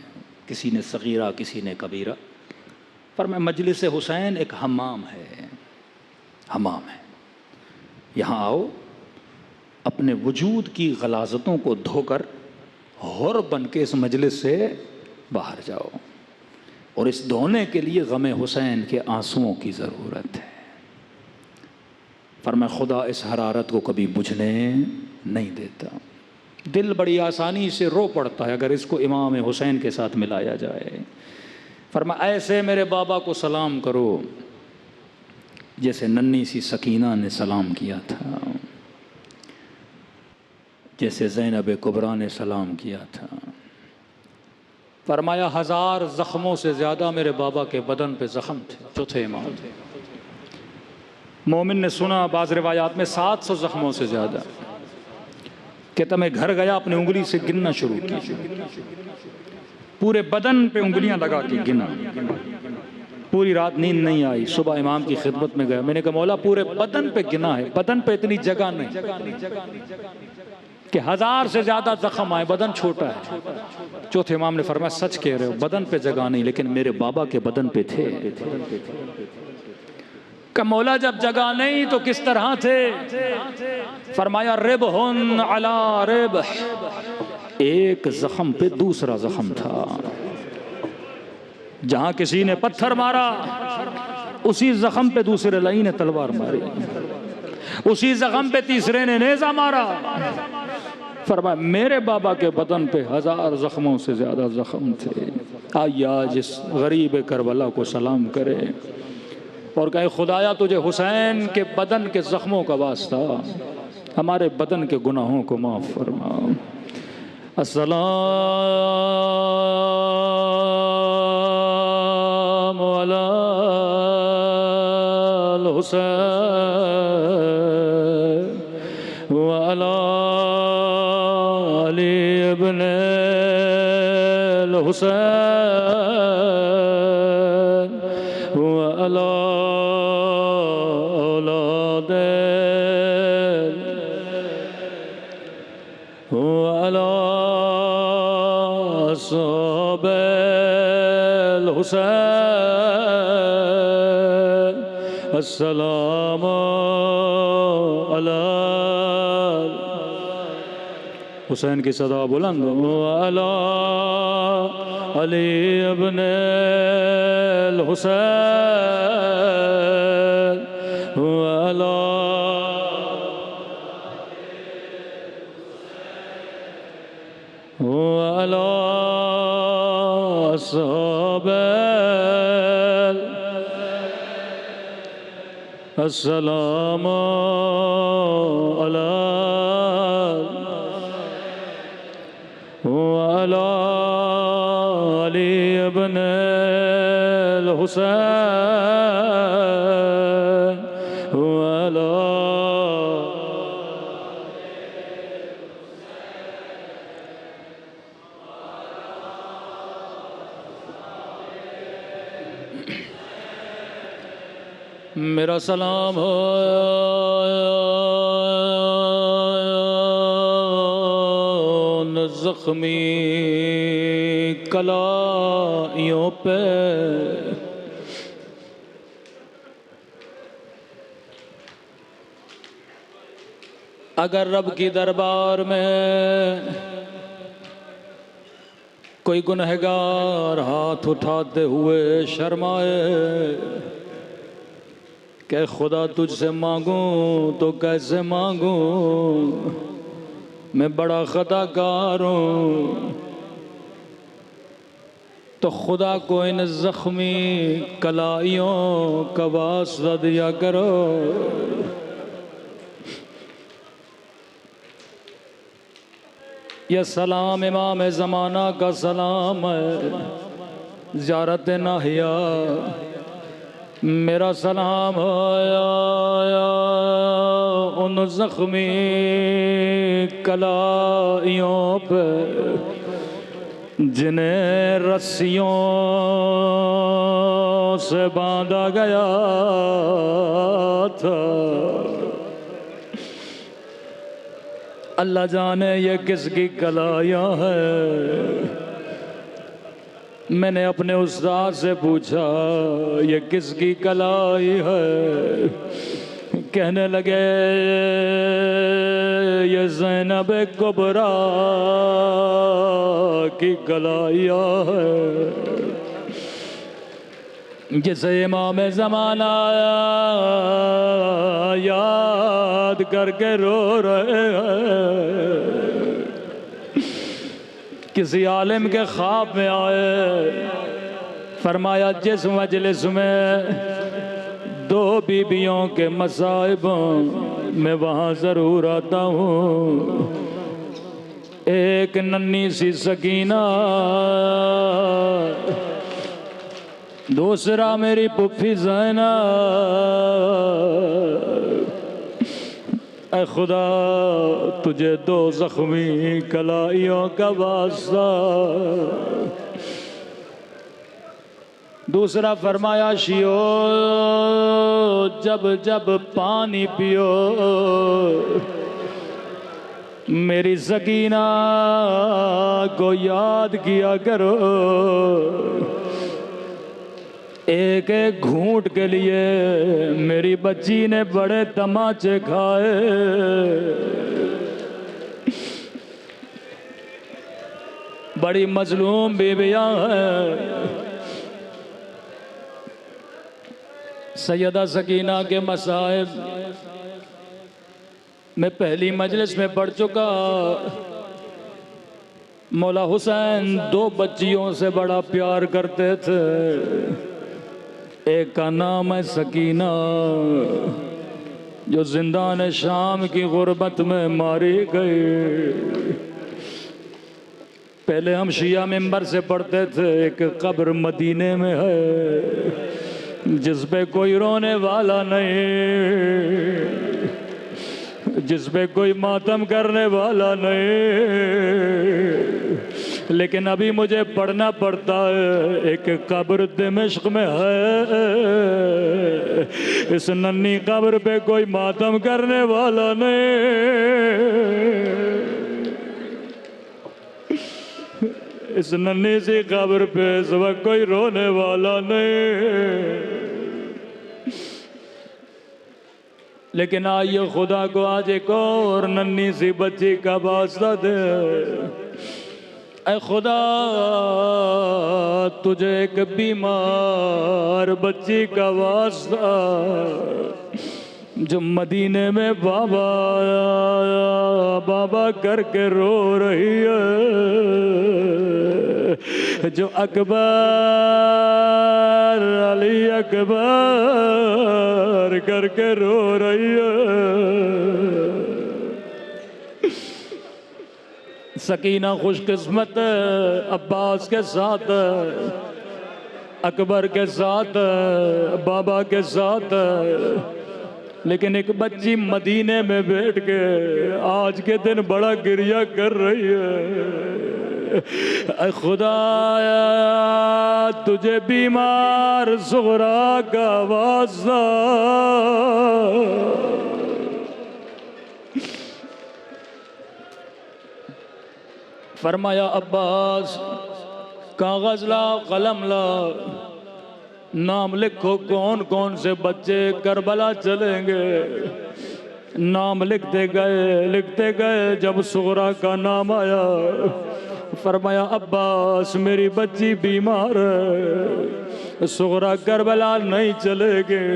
کسی نے صغیرہ کسی نے کبیرہ۔ فرمایا مجلس حسین ایک حمام ہے، حمام ہے، یہاں آؤ، اپنے وجود کی غلاظتوں کو دھو کر حر بن کے اس مجلس سے باہر جاؤ، اور اس دھونے کے لیے غم حسین کے آنسوؤں کی ضرورت ہے۔ فرمایا خدا اس حرارت کو کبھی بجھنے نہیں دیتا، دل بڑی آسانی سے رو پڑتا ہے اگر اس کو امام حسین کے ساتھ ملایا جائے۔ فرمایا ایسے میرے بابا کو سلام کرو جیسے ننھی سی سکینہ نے سلام کیا تھا، جیسے زینب کبریٰ نے سلام کیا تھا۔ فرمایا 1000 زخموں سے زیادہ میرے بابا کے بدن پہ زخم تھے جو تھے امام۔ مومن نے سنا بعض روایات میں 700 زخموں سے زیادہ۔ کہتا میں گھر گیا، اپنی انگلی سے گننا شروع کیا، پورے بدن پہ انگلیاں لگا کے گنا، پوری رات نیند نہیں آئی۔ صبح امام کی خدمت میں گیا، میں نے کہا مولا پورے بدن پہ گنا ہے، بدن پہ اتنی جگہ نہیں کہ 1000 سے زیادہ زخم آئے، بدن چھوٹا ہے۔ چوتھے امام نے فرمایا سچ کہہ رہے ہو، بدن پہ جگہ نہیں، لیکن میرے بابا کے بدن پہ تھے۔ کہ مولا جب جگہ نہیں تو کس طرح تھے؟ فرمایا ربحن علی ربح، ایک زخم پہ دوسرا زخم تھا۔ جہاں کسی نے پتھر مارا اسی زخم پہ دوسرے لائی نے تلوار ماری، اسی زخم پہ تیسرے نے نیزہ مارا۔ فرمایا میرے بابا کے بدن پہ 1000 زخموں سے زیادہ زخم تھے۔ آئیے آج اس غریب کربلا کو سلام کرے اور کہے خدایا تجھے حسین کے بدن کے زخموں کا واسطہ ہمارے بدن کے گناہوں کو معاف فرما۔ السلام السلام على الحسين وعلى علي بن الحسين وعلى أولاد وعلى أصحاب الحسين السلام على حسین کی صدا بلند وعلى علی ابن الحسین وعلى وعلى أصحاب السلام على وعلى علي بن الحسين وعلى میرا سلام ہو زخمی کلائیوں پہ اگر رب کی دربار میں کوئی گنہگار ہاتھ اٹھاتے ہوئے شرمائے کہ خدا تجھ سے مانگوں تو کیسے مانگوں، میں بڑا خطا کار ہوں، تو خدا کو ان زخمی کلائیوں کا واسطہ دیا کرو۔ یہ سلام امام زمانہ کا سلام ہے، زیارت ناہیا میرا سلام ان زخمی کلائیوں پہ جنہیں رسیوں سے باندھا گیا تھا۔ اللہ جانے یہ کس کی کلائیاں ہیں۔ میں نے اپنے استاد سے پوچھا یہ کس کی کلائی ہے؟ کہنے لگے یہ زینب کبریٰ کی کلائیاں ہے، جسے امام زمانہ یاد کر کے رو رہے ہیں۔ کسی عالم کے خواب میں آئے، فرمایا جس مجلس میں دو بیویوں کے مصائب میں وہاں ضرور آتا ہوں، ایک ننھی سی سکینہ، دوسرا میری پھوپھی زینب۔ اے خدا تجھے دو زخمی کلائیوں کا واسطہ۔ دوسرا فرمایا شیو جب جب پانی پیو میری سکینہ کو یاد کیا کرو، ایک ایک گھونٹ کے لیے میری بچی نے بڑے تماچے کھائے۔ بڑی مظلوم بیویاں ہیں۔ سیدہ سکینہ کے مصائب میں پہلی مجلس میں پڑھ چکا۔ مولا حسین دو بچیوں سے بڑا پیار کرتے تھے، ایک کا نام ہے سکینہ جو زندان شام کی غربت میں ماری گئی، پہلے ہم شیعہ ممبر سے پڑھتے تھے ایک قبر مدینے میں ہے جس پہ کوئی رونے والا نہیں، جس پہ کوئی ماتم کرنے والا نہیں، لیکن ابھی مجھے پڑھنا پڑتا ہے ایک قبر دمشق میں ہے، اس ننھی قبر پہ کوئی ماتم کرنے والا نہیں، اس ننھی سی قبر پہ اس وقت کوئی رونے والا نہیں، لیکن آئیے خدا کو آج ایک اور ننھی سی بچی کا واسطہ دے۔ اے خدا تجھے ایک بیمار بچی کا واسطہ جو مدینے میں بابا بابا کر کے رو رہی ہے، جو اکبر علی اکبر کر کے رو رہی ہے۔ سکینہ خوش قسمت ہے، عباس کے ساتھ ہے، اکبر کے ساتھ ہے، بابا کے ساتھ ہے، لیکن ایک بچی مدینے میں بیٹھ کے آج کے دن بڑا گریہ کر رہی ہے۔ اے خدا تجھے بیمار زہرا کا واسطہ، فرمایا عباس کاغذ لا قلم لا، نام لکھو کون کون سے بچے کربلا چلیں گے۔ نام لکھتے گئے، جب صغرا کا نام آیا فرمایا عباس میری بچی بیمار ہے، صغرا کربلا نہیں چلے گے،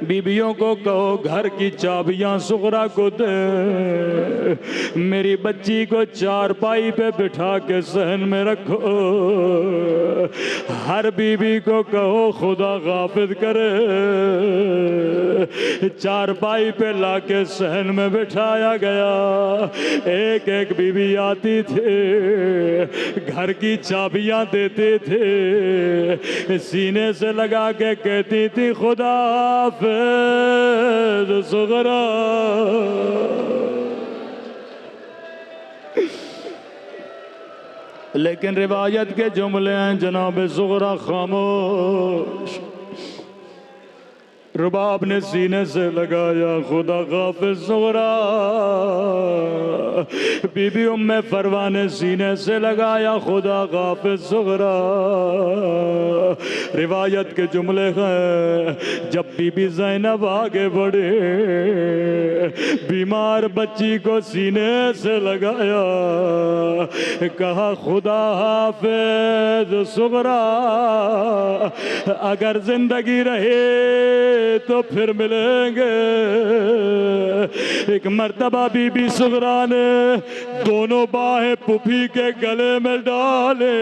بیبیوں کو کہو گھر کی چابیاں صغرا کو دے، میری بچی کو چارپائی پہ بٹھا کے صحن میں رکھو، ہر بیوی کو کہو خدا غافل کرے، چارپائی پہ لا کے صحن میں بٹھایا گیا، ایک ایک بیوی آتی تھی گھر کی چابیاں دیتے تھے، سینے سے لگا کے کہتی تھی خدا حافظ صغرا۔ لیکن روایت کے جملے ہیں جناب صغرا خاموش، رباب نے سینے سے لگایا خدا غافظ صغرا، بی بی ام فروا نے سینے سے لگایا خدا غافظ صغرا۔ روایت کے جملے ہیں جب بی بی زینب آگے بڑھے، بیمار بچی کو سینے سے لگایا، کہا خدا حافظ صغرا اگر زندگی رہے تو پھر ملیں گے۔ ایک مرتبہ بی بی صغرا نے دونوں باہیں پھوپھی کے گلے میں ڈالے،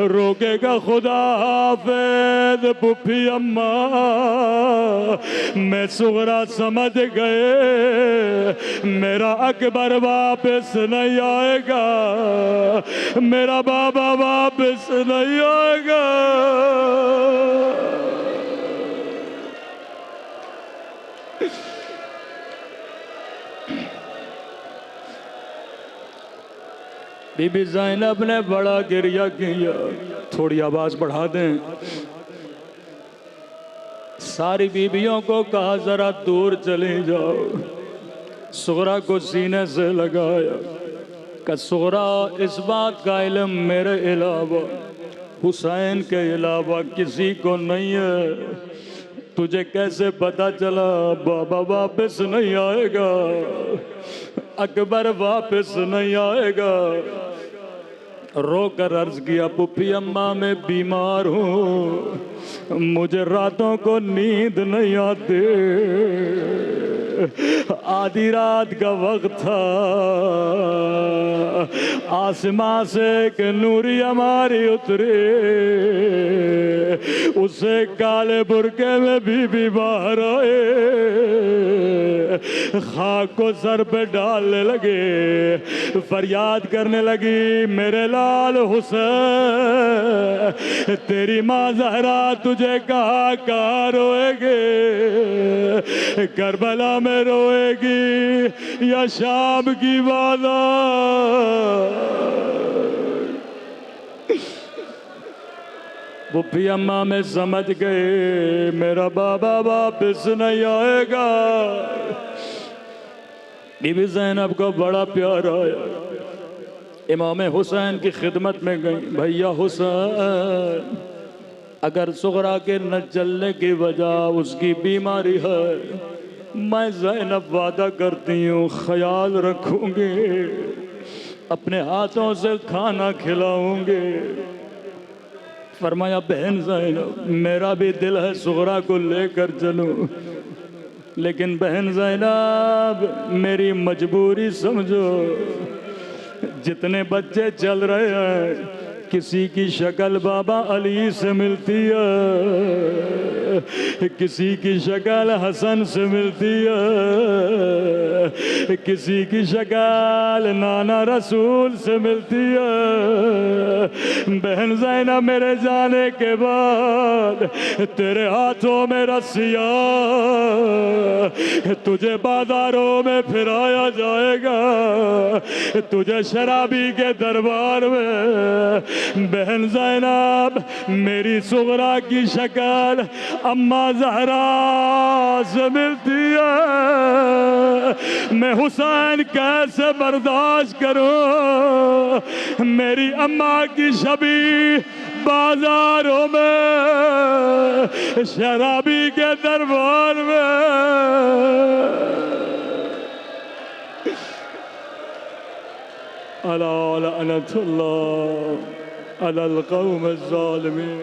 روکے گا خدا حافظ پھوپھی اماں میں صغرا سمجھ گئے میرا اکبر واپس نہیں آئے گا، میرا بابا واپس نہیں آئے گا۔ بی بی زینب نے بڑا گریہ کیا، تھوڑی آواز بڑھا دیں۔ ساری بیویوں کو کہا ذرا دور چلی جاؤ، صغرا کو سینے سے لگایا کہ صغرا اس بات کا علم میرے علاوہ حسین کے علاوہ کسی کو نہیں ہے، تجھے کیسے پتا چلا بابا واپس نہیں آئے گا، اکبر واپس نہیں آئے گا؟ رو کر عرض کیا پھوپھی اماں میں بیمار ہوں، مجھے راتوں کو نیند نہیں آتی، آدھی رات کا وقت تھا، آسمان سے ایک نوری ہماری اتری، اسے کالے برقعے میں بی باہر آئے، خاک کو سر پہ ڈالنے لگے، فریاد کرنے لگی میرے لال حسین، تیری ماں زہرا تجھے کہاں روئے گے، کربلا میں روئے گی یا شام کی بازار؟ پھوپھی اماں میں سمجھ گئے میرا بابا واپس نہیں آئے گا۔ بی بی زینب کو بڑا پیار آیا، امام حسین کی خدمت میں گئی، بھیا حسین، اگر صغرا کے نہ چلنے کی وجہ اس کی بیماری ہے، میں زینب وعدہ کرتی ہوں خیال رکھوں گی، اپنے ہاتھوں سے کھانا کھلاؤں گے۔ فرمایا بہن زینب میرا بھی دل ہے صغرا کو لے کر چلوں، لیکن بہن زینب میری مجبوری سمجھو، جتنے بچے چل رہے ہیں کسی کی شکل بابا علی سے ملتی ہے، کسی کی شکل حسن سے ملتی ہے، کسی کی شکل نانا رسول سے ملتی ہے۔ بہن زینب میرے جانے کے بعد تیرے ہاتھوں میں رسیاں، تجھے بازاروں میں پھرایا جائے گا، تجھے شرابی کے دربار میں۔ بہن زینب میری صغرا کی شکل اماں زہرا سے ملتی ہے، میں حسین کیسے برداشت کروں، میری اماں کی شبیہ بازاروں میں، شرابی کے دربار میں۔ الا لعنت اللہ علی القوم الظالمین۔